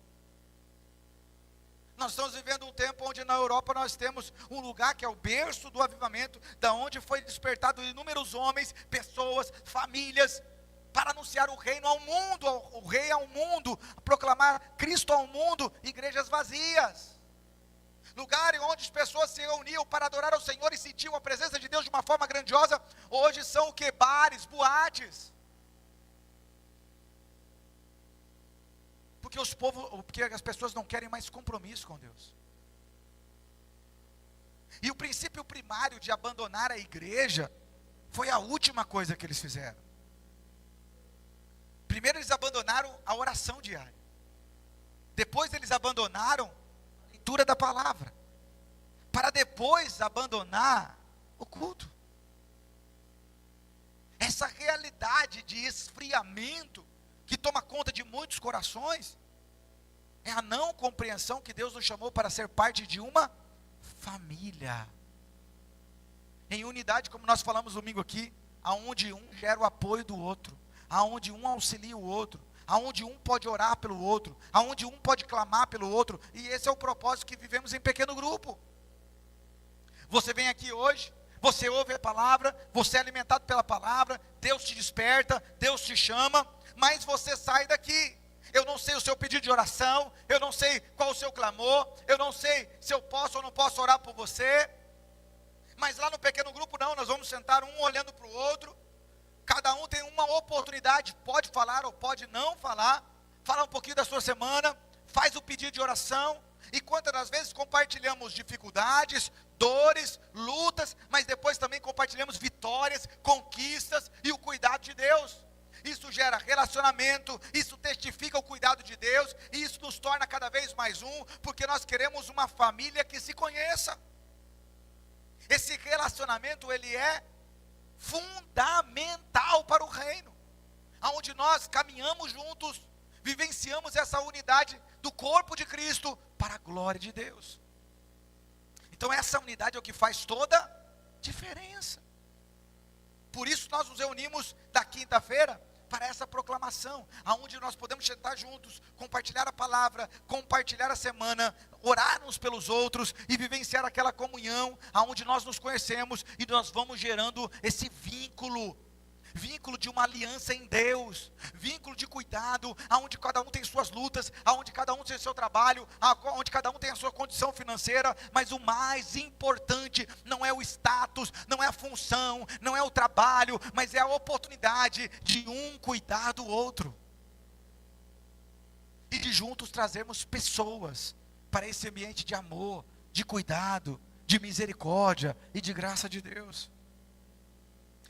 Nós estamos vivendo um tempo onde na Europa nós temos um lugar que é o berço do avivamento, da onde foi despertado inúmeros homens, pessoas, famílias, para anunciar o reino ao mundo, o rei ao mundo, proclamar Cristo ao mundo, igrejas vazias. Lugares onde as pessoas se reuniam para adorar ao Senhor e sentiam a presença de Deus de uma forma grandiosa, hoje são o que? Bares, boates. Porque as pessoas não querem mais compromisso com Deus. E o princípio primário de abandonar a igreja foi a última coisa que eles fizeram. Primeiro eles abandonaram a oração diária. Depois eles abandonaram a leitura da palavra. Para depois abandonar o culto. Essa realidade de esfriamento que toma conta de muitos corações, é a não compreensão que Deus nos chamou para ser parte de uma família, em unidade, como nós falamos domingo aqui, aonde um gera o apoio do outro, aonde um auxilia o outro, aonde um pode orar pelo outro, aonde um pode clamar pelo outro, e esse é o propósito que vivemos em pequeno grupo. Você vem aqui hoje, você ouve a palavra, você é alimentado pela palavra, Deus te desperta, Deus te chama, mas você sai daqui. Eu não sei o seu pedido de oração, eu não sei qual o seu clamor, eu não sei se eu posso ou não posso orar por você, mas lá no pequeno grupo não, nós vamos sentar um olhando para o outro, cada um tem uma oportunidade, pode falar ou pode não falar um pouquinho da sua semana, faz o pedido de oração, e quantas das vezes compartilhamos dificuldades, dores, lutas, mas depois também compartilhamos vitórias, conquistas e o cuidado de Deus. Isso gera relacionamento, isso testifica o cuidado de Deus, e isso nos torna cada vez mais porque nós queremos uma família que se conheça. Esse relacionamento, ele é fundamental para o reino, onde nós caminhamos juntos, vivenciamos essa unidade do corpo de Cristo, para a glória de Deus. Então essa unidade é o que faz toda a diferença. Por isso nós nos reunimos da quinta-feira, para essa proclamação, aonde nós podemos sentar juntos, compartilhar a palavra, compartilhar a semana, orar uns pelos outros e vivenciar aquela comunhão, aonde nós nos conhecemos e nós vamos gerando esse vínculo de uma aliança em Deus, vínculo de cuidado, aonde cada um tem suas lutas, aonde cada um tem seu trabalho, aonde cada um tem a sua condição financeira, mas o mais importante não é o status, não é a função, não é o trabalho, mas é a oportunidade de um cuidar do outro, e de juntos trazermos pessoas para esse ambiente de amor, de cuidado, de misericórdia e de graça de Deus.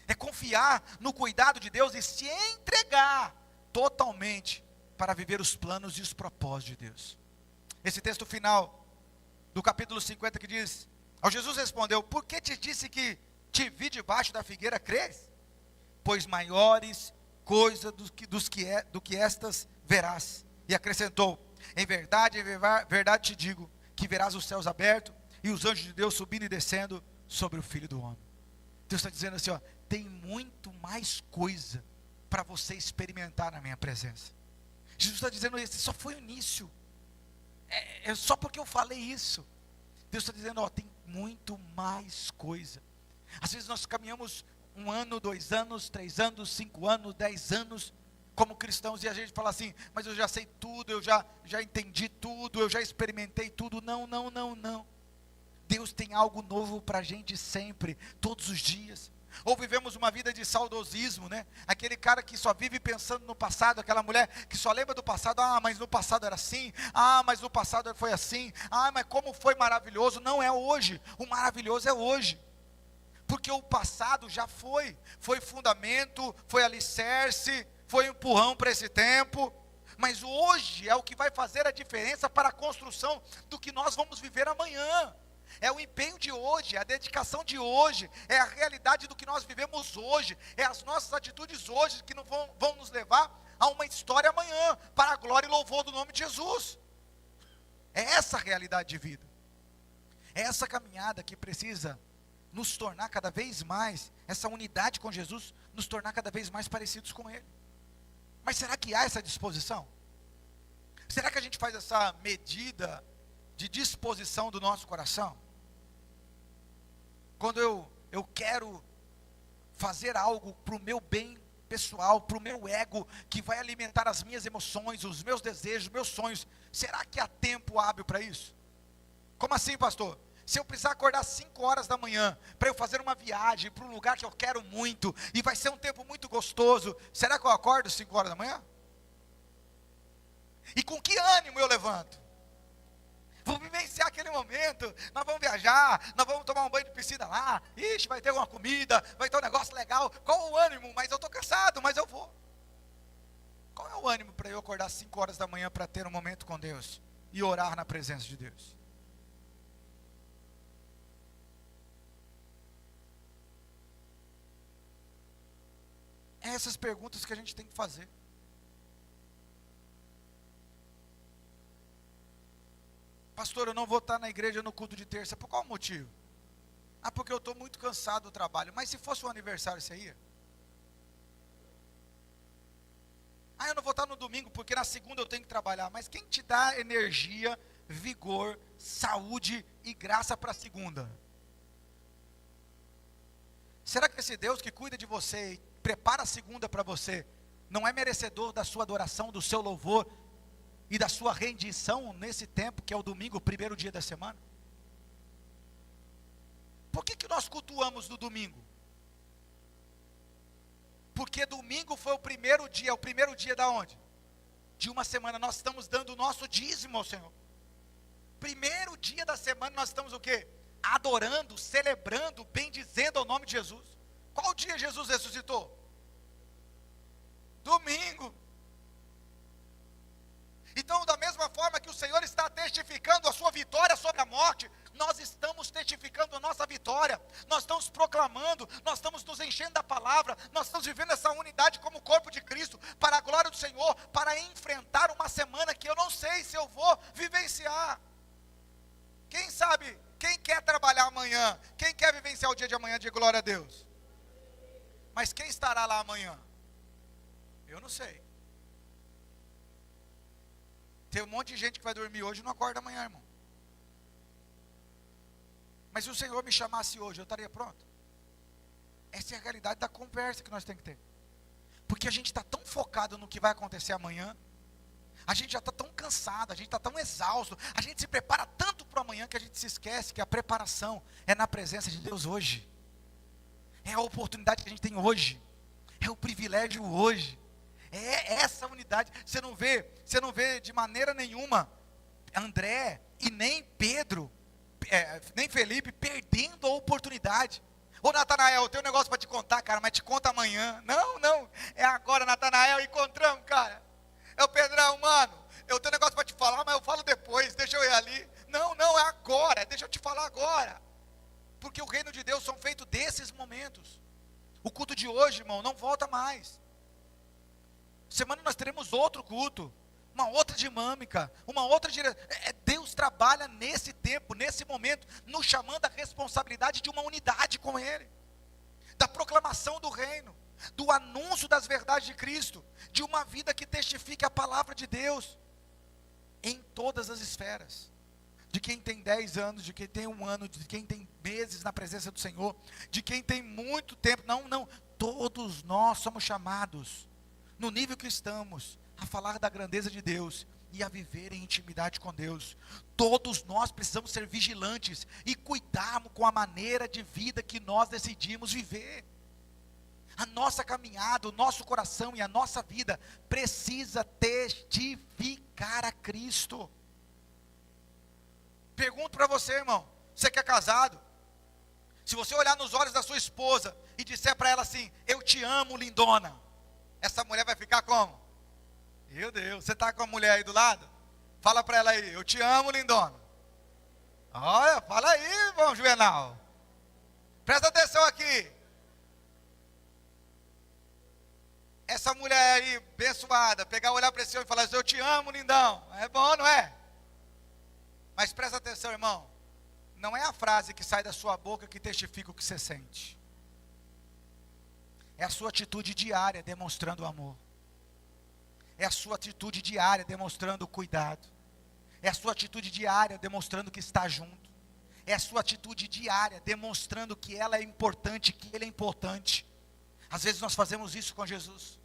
É confiar no cuidado de Deus e se entregar totalmente para viver os planos e os propósitos de Deus. Esse texto final do capítulo 50 que diz: ao Jesus respondeu: por que te disse que te vi debaixo da figueira, crês? Pois maiores coisas do que estas verás. E acrescentou: em verdade te digo, que verás os céus abertos e os anjos de Deus subindo e descendo sobre o Filho do Homem. Deus está dizendo assim, tem muito mais coisa para você experimentar na minha presença. Jesus está dizendo, esse só foi o início, é só porque eu falei isso. Deus está dizendo, tem muito mais coisa. Às vezes nós caminhamos 1 ano, 2 anos, 3 anos, 5 anos, 10 anos, como cristãos, e a gente fala assim, mas eu já sei tudo, eu já entendi tudo, eu já experimentei tudo. Não, não, não, não. Deus tem algo novo para a gente sempre, todos os dias. Ou vivemos uma vida de saudosismo, né? Aquele cara que só vive pensando no passado, aquela mulher que só lembra do passado. Ah, mas no passado era assim. Ah, mas no passado foi assim. Ah, mas como foi maravilhoso. Não é hoje, o maravilhoso é hoje. Porque o passado já foi fundamento, foi alicerce, foi empurrão para esse tempo. Mas hoje é o que vai fazer a diferença para a construção do que nós vamos viver amanhã. É o empenho de hoje, é a dedicação de hoje, é a realidade do que nós vivemos hoje, é as nossas atitudes hoje que não vão nos levar a uma história amanhã, para a glória e louvor do nome de Jesus. É essa a realidade de vida, é essa caminhada que precisa nos tornar cada vez mais, essa unidade com Jesus, nos tornar cada vez mais parecidos com Ele. Mas será que há essa disposição? Será que a gente faz essa medida de disposição do nosso coração? Quando eu quero fazer algo para o meu bem pessoal, para o meu ego, que vai alimentar as minhas emoções, os meus desejos, os meus sonhos, será que há tempo hábil para isso? Como assim, pastor? Se eu precisar acordar 5 horas da manhã, para eu fazer uma viagem para um lugar que eu quero muito, e vai ser um tempo muito gostoso, será que eu acordo 5 horas da manhã? E com que ânimo eu levanto? Vou vivenciar aquele momento, nós vamos viajar, nós vamos tomar um banho de piscina lá, ixi, vai ter uma comida, vai ter um negócio legal. Qual o ânimo? Mas eu estou cansado, mas eu vou. Qual é o ânimo para eu acordar 5 horas da manhã para ter um momento com Deus e orar na presença de Deus? É essas perguntas que a gente tem que fazer. Pastor, eu não vou estar na igreja no culto de terça. Por qual motivo? Ah, porque eu estou muito cansado do trabalho. Mas se fosse um aniversário, você ia? Ah, eu não vou estar no domingo, porque na segunda eu tenho que trabalhar. Mas quem te dá energia, vigor, saúde e graça para a segunda? Será que esse Deus que cuida de você e prepara a segunda para você, não é merecedor da sua adoração, do seu louvor e da sua rendição nesse tempo que é o domingo, o primeiro dia da semana? Por que nós cultuamos no domingo? Porque domingo foi o primeiro dia da onde? De uma semana. Nós estamos dando o nosso dízimo ao Senhor. Primeiro dia da semana nós estamos o quê? Adorando, celebrando, bendizendo ao nome de Jesus. Qual dia Jesus ressuscitou? Domingo. Então, da mesma forma que o Senhor está testificando a sua vitória sobre a morte, nós estamos testificando a nossa vitória, nós estamos proclamando, nós estamos nos enchendo da palavra, nós estamos vivendo essa unidade como corpo de Cristo, para a glória do Senhor, para enfrentar uma semana que eu não sei se eu vou vivenciar. Quem sabe, quem quer trabalhar amanhã, quem quer vivenciar o dia de amanhã, de glória a Deus? Mas quem estará lá amanhã? Eu não sei. Tem um monte de gente que vai dormir hoje e não acorda amanhã, irmão. Mas se o Senhor me chamasse hoje, eu estaria pronto? Essa é a realidade da conversa que nós temos que ter. Porque a gente está tão focado no que vai acontecer amanhã, a gente já está tão cansado, a gente está tão exausto, a gente se prepara tanto para o amanhã que a gente se esquece que a preparação é na presença de Deus hoje. É a oportunidade que a gente tem hoje, é o privilégio hoje. É essa unidade. Você não vê de maneira nenhuma André e nem Pedro, nem Felipe perdendo a oportunidade. Ô Natanael, eu tenho um negócio para te contar, cara, mas te conta amanhã. Não, é agora, Natanael, encontramos, cara. É o Pedrão, mano, eu tenho um negócio para te falar, mas eu falo depois, deixa eu ir ali. Não, é agora, deixa eu te falar agora. Porque o reino de Deus são feitos desses momentos. O culto de hoje, irmão, não volta mais. Semana nós teremos outro culto, uma outra dinâmica, uma outra direção. Deus trabalha nesse tempo, nesse momento, nos chamando a responsabilidade de uma unidade com Ele, da proclamação do reino, do anúncio das verdades de Cristo, de uma vida que testifique a palavra de Deus, em todas as esferas, de quem tem 10 anos, de quem tem 1 ano, de quem tem meses na presença do Senhor, de quem tem muito tempo. Não, todos nós somos chamados no nível que estamos, a falar da grandeza de Deus e a viver em intimidade com Deus. Todos nós precisamos ser vigilantes e cuidarmos com a maneira de vida que nós decidimos viver. A nossa caminhada, o nosso coração e a nossa vida precisa testificar a Cristo. Pergunto para você, irmão, você que é casado, se você olhar nos olhos da sua esposa e disser para ela assim: eu te amo, lindona, essa mulher vai ficar como? Meu Deus, você está com a mulher aí do lado? Fala para ela aí: eu te amo, lindona. Olha, fala aí, irmão Juvenal. Presta atenção aqui. Essa mulher aí, abençoada, pegar, olhar para esse homem e falar assim: eu te amo, lindão. É bom, não é? Mas presta atenção, irmão. Não é a frase que sai da sua boca que testifica o que você sente. É a sua atitude diária demonstrando o amor. É a sua atitude diária demonstrando o cuidado. É a sua atitude diária demonstrando que está junto. É a sua atitude diária demonstrando que ela é importante, que ele é importante. Às vezes nós fazemos isso com Jesus.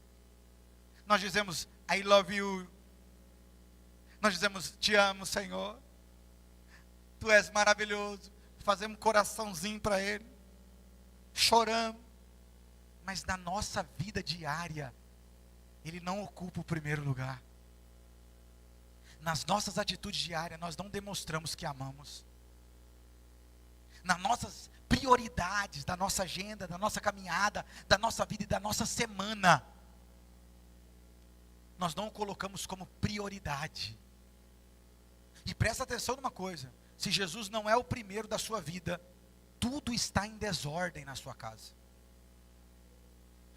Nós dizemos: I love you. Nós dizemos: te amo, Senhor. Tu és maravilhoso. Fazemos um coraçãozinho para ele. Choramos. Mas na nossa vida diária, ele não ocupa o primeiro lugar. Nas nossas atitudes diárias, nós não demonstramos que amamos. Nas nossas prioridades, da nossa agenda, da nossa caminhada, da nossa vida e da nossa semana, nós não o colocamos como prioridade. E presta atenção numa coisa: se Jesus não é o primeiro da sua vida, tudo está em desordem na sua casa.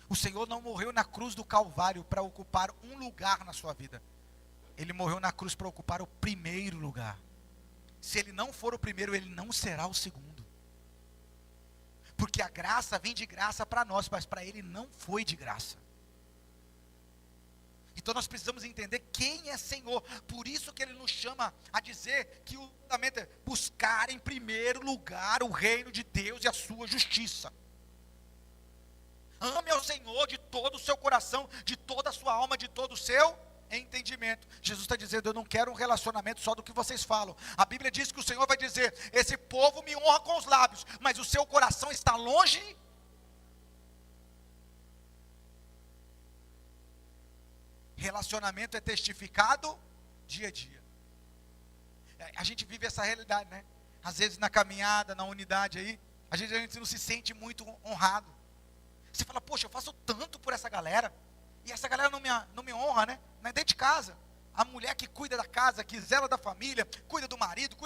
O Senhor não morreu na cruz do Calvário para ocupar um lugar na sua vida. Ele morreu na cruz para ocupar o primeiro lugar. Se ele não for o primeiro, ele não será o segundo. Porque a graça vem de graça para nós, mas para ele não foi de graça. Então nós precisamos entender quem é Senhor. Por isso que ele nos chama a dizer que o fundamento é buscar em primeiro lugar o reino de Deus e a sua justiça. Ame ao Senhor de todo o seu coração, de toda a sua alma, de todo o seu entendimento. Jesus está dizendo: eu não quero um relacionamento só do que vocês falam. A Bíblia diz que o Senhor vai dizer: esse povo me honra com os lábios, mas o seu coração está longe. Relacionamento é testificado dia a dia. A gente vive essa realidade, né? Às vezes na caminhada, na unidade aí, às vezes a gente não se sente muito honrado. Você fala: poxa, eu faço tanto por essa galera, e essa galera não me honra, né? Dentro de casa, a mulher que cuida da casa, que zela da família, cuida do marido,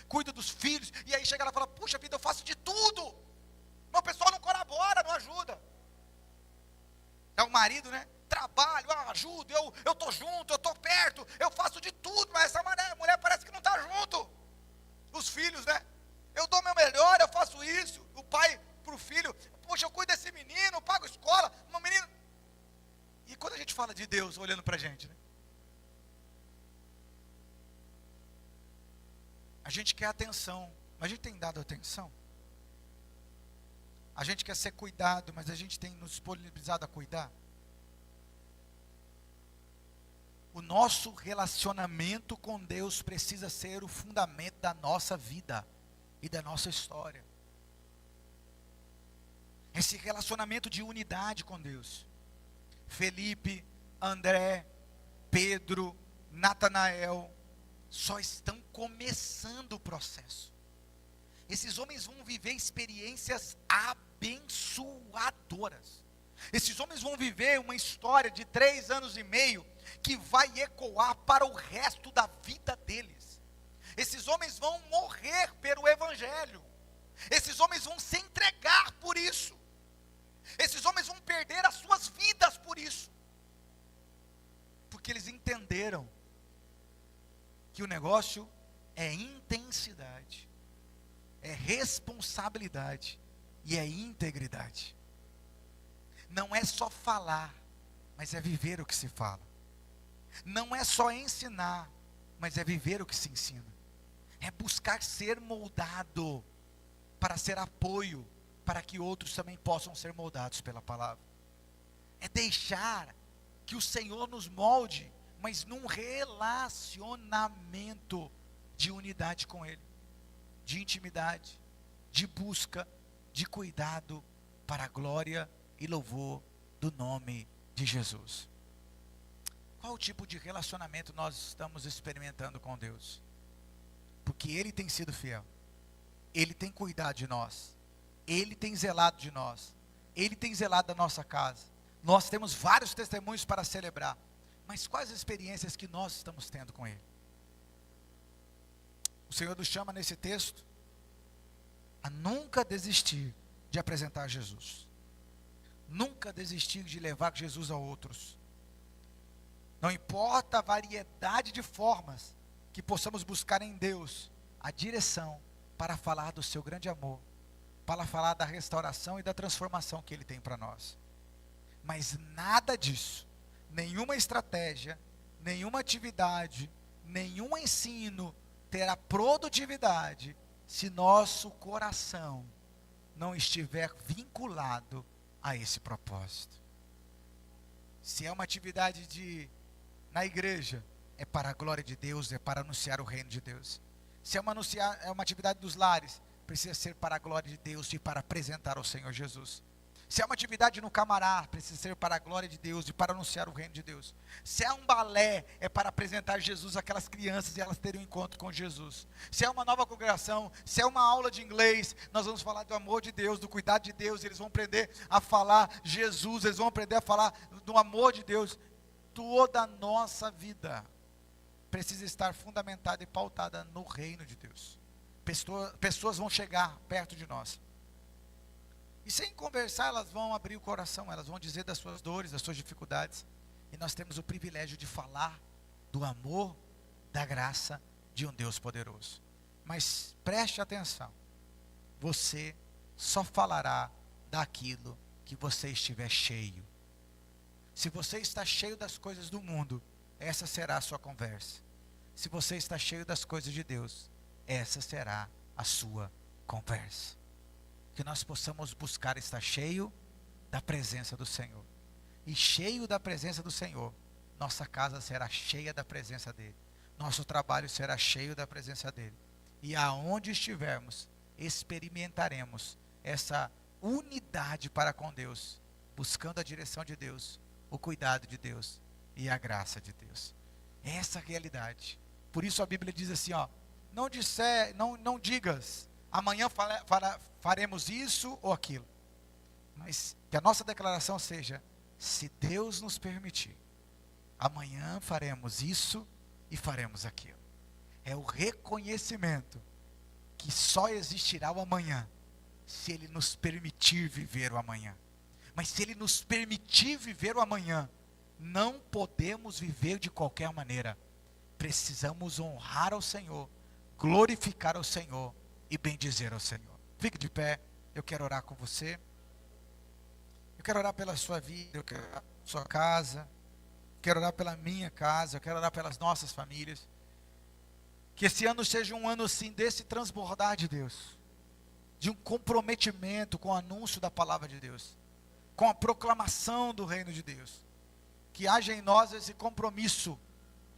cuida dos filhos, e aí chega lá e fala: puxa vida, eu faço de tudo, mas o pessoal não colabora, não ajuda. É o marido, né? Trabalho, eu ajudo, eu estou junto, eu estou perto, eu faço de tudo, mas essa mulher parece que não está junto. Os filhos, né? Eu dou meu melhor, eu faço isso. O pai para o filho: poxa, eu cuido desse menino, eu pago escola, meu menino. E quando a gente fala de Deus olhando para a gente, né? A gente quer atenção, mas a gente tem dado atenção. A gente quer ser cuidado, mas a gente tem nos disponibilizado a cuidar. O nosso relacionamento com Deus precisa ser o fundamento da nossa vida e da nossa história. Esse relacionamento de unidade com Deus. Felipe, André, Pedro, Natanael, só estão começando o processo. Esses homens vão viver experiências abençoadoras. Esses homens vão viver uma história de 3 anos e meio que vai ecoar para o resto da vida deles. Esses homens vão morrer pelo Evangelho. Esses homens vão se entregar por isso. Esses homens vão perder as suas vidas por isso. Porque eles entenderam que o negócio é intensidade, é responsabilidade e é integridade. Não é só falar, mas é viver o que se fala. Não é só ensinar, mas é viver o que se ensina. É buscar ser moldado para ser apoio, para que outros também possam ser moldados pela palavra. É deixar que o Senhor nos molde, mas num relacionamento de unidade com Ele, de intimidade, de busca, de cuidado, para a glória e louvor do nome de Jesus. Qual tipo de relacionamento nós estamos experimentando com Deus? Porque Ele tem sido fiel, Ele tem cuidado de nós, Ele tem zelado de nós, Ele tem zelado da nossa casa. Nós temos vários testemunhos para celebrar, mas quais as experiências que nós estamos tendo com Ele? O Senhor nos chama nesse texto a nunca desistir de apresentar Jesus, nunca desistir de levar Jesus a outros. Não importa a variedade de formas que possamos buscar em Deus a direção para falar do seu grande amor, para falar da restauração e da transformação que Ele tem para nós. Mas nada disso, nenhuma estratégia, nenhuma atividade, nenhum ensino terá produtividade se nosso coração não estiver vinculado a esse propósito. Se é uma atividade na igreja, é para a glória de Deus, é para anunciar o reino de Deus. Se é uma atividade dos lares, precisa ser para a glória de Deus e para apresentar ao Senhor Jesus. Se é uma atividade no camará, precisa ser para a glória de Deus e para anunciar o reino de Deus. Se é um balé, é para apresentar Jesus àquelas crianças e elas terem um encontro com Jesus. Se é uma nova congregação, se é uma aula de inglês, nós vamos falar do amor de Deus, do cuidado de Deus, eles vão aprender a falar Jesus, eles vão aprender a falar do amor de Deus. Toda a nossa vida precisa estar fundamentada e pautada no reino de Deus. Pessoas vão chegar perto de nós, e sem conversar, elas vão abrir o coração, elas vão dizer das suas dores, das suas dificuldades. E nós temos o privilégio de falar do amor, da graça de um Deus poderoso. Mas preste atenção, você só falará daquilo que você estiver cheio. Se você está cheio das coisas do mundo, essa será a sua conversa. Se você está cheio das coisas de Deus, essa será a sua conversa. Que nós possamos buscar estar cheio da presença do Senhor. E cheio da presença do Senhor, nossa casa será cheia da presença dEle. Nosso trabalho será cheio da presença dEle. E aonde estivermos, experimentaremos essa unidade para com Deus, buscando a direção de Deus, o cuidado de Deus e a graça de Deus. Essa é a realidade. Por isso a Bíblia diz assim, não digas, amanhã faremos isso ou aquilo. Mas que a nossa declaração seja, se Deus nos permitir, amanhã faremos isso e faremos aquilo. É o reconhecimento que só existirá o amanhã, se Ele nos permitir viver o amanhã. Mas se Ele nos permitir viver o amanhã, não podemos viver de qualquer maneira. Precisamos honrar ao Senhor, glorificar ao Senhor e bendizer ao Senhor. Fique de pé, eu quero orar com você. Eu quero orar pela sua vida, eu quero orar pela sua casa, quero orar pela minha casa, eu quero orar pelas nossas famílias. Que esse ano seja um ano assim, desse transbordar de Deus, de um comprometimento com o anúncio da palavra de Deus, com a proclamação do reino de Deus. Que haja em nós esse compromisso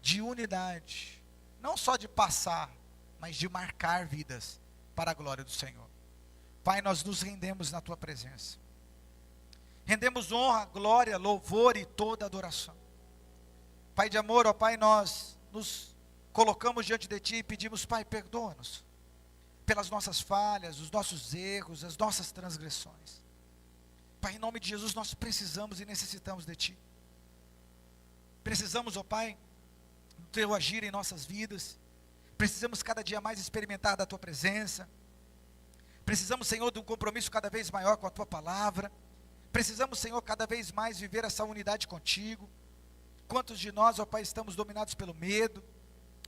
de unidade, não só de passar, mas de marcar vidas para a glória do Senhor. Pai, nós nos rendemos na Tua presença. Rendemos honra, glória, louvor e toda adoração. Pai de amor, ó Pai, nós nos colocamos diante de Ti e pedimos, Pai, perdoa-nos pelas nossas falhas, os nossos erros, as nossas transgressões. Pai, em nome de Jesus, nós precisamos e necessitamos de Ti. Precisamos, ó Pai, do Teu agir em nossas vidas. Precisamos cada dia mais experimentar da Tua presença. Precisamos, Senhor, de um compromisso cada vez maior com a Tua palavra. Precisamos, Senhor, cada vez mais viver essa unidade contigo. Quantos de nós, ó Pai, estamos dominados pelo medo?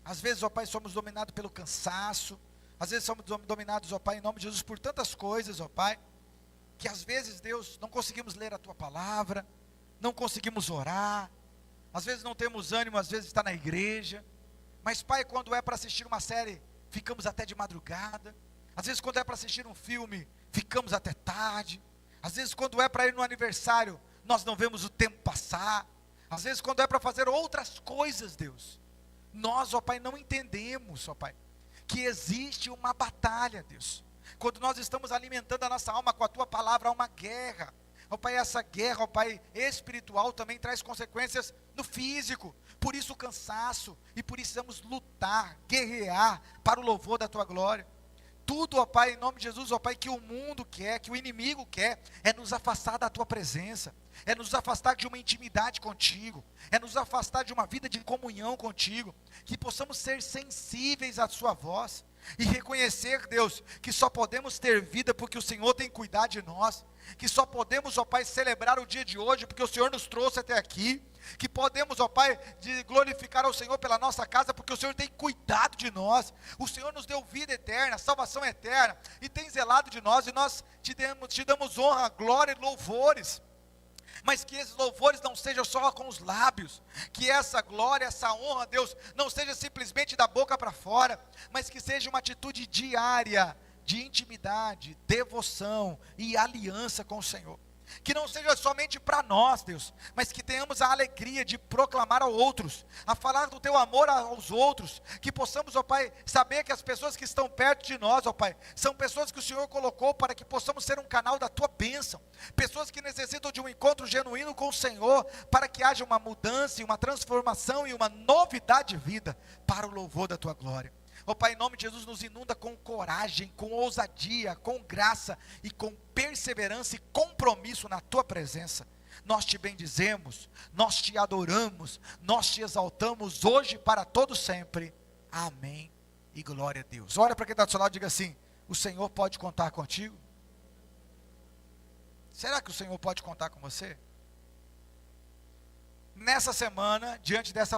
Às vezes, ó Pai, somos dominados pelo cansaço. Às vezes somos dominados, ó Pai, em nome de Jesus, por tantas coisas, ó Pai, que às vezes, Deus, não conseguimos ler a Tua palavra, não conseguimos orar, às vezes não temos ânimo, às vezes está na igreja, mas Pai, quando é para assistir uma série, ficamos até de madrugada, às vezes quando é para assistir um filme, ficamos até tarde, às vezes quando é para ir no aniversário, nós não vemos o tempo passar, Às vezes quando é para fazer outras coisas, Deus, nós, ó Pai, não entendemos, ó Pai, que existe uma batalha, Deus. Quando nós estamos alimentando a nossa alma com a Tua palavra, há uma guerra. Ó Pai, essa guerra, ó Pai, espiritual também traz consequências no físico. Por isso o cansaço, e por isso precisamos lutar, guerrear para o louvor da Tua glória. Tudo, ó Pai, em nome de Jesus, ó Pai, que o mundo quer, que o inimigo quer, é nos afastar da Tua presença, é nos afastar de uma intimidade contigo, é nos afastar de uma vida de comunhão contigo, que possamos ser sensíveis à Sua voz, e reconhecer, Deus, que só podemos ter vida porque o Senhor tem cuidado de nós, que só podemos, ó Pai, celebrar o dia de hoje porque o Senhor nos trouxe até aqui, que podemos, ó Pai, de glorificar ao Senhor pela nossa casa, porque o Senhor tem cuidado de nós, o Senhor nos deu vida eterna, salvação eterna, e tem zelado de nós, e nós te damos honra, glória e louvores. Mas que esses louvores não sejam só com os lábios, que essa glória, essa honra, Deus, não seja simplesmente da boca para fora, mas que seja uma atitude diária, de intimidade, devoção e aliança com o Senhor. Que não seja somente para nós, Deus, mas que tenhamos a alegria de proclamar aos outros, a falar do Teu amor aos outros, que possamos, ó Pai, saber que as pessoas que estão perto de nós, ó Pai, são pessoas que o Senhor colocou para que possamos ser um canal da Tua bênção, pessoas que necessitam de um encontro genuíno com o Senhor, para que haja uma mudança, uma transformação e uma novidade de vida, para o louvor da Tua glória. Ó Pai, em nome de Jesus, nos inunda com coragem, com ousadia, com graça e com perseverança e compromisso na Tua presença. Nós Te bendizemos, nós Te adoramos, nós Te exaltamos hoje e para todo sempre. Amém e glória a Deus. Olha para quem está do seu lado e diga assim: o Senhor pode contar contigo? Será que o Senhor pode contar com você? Nessa semana, diante dessa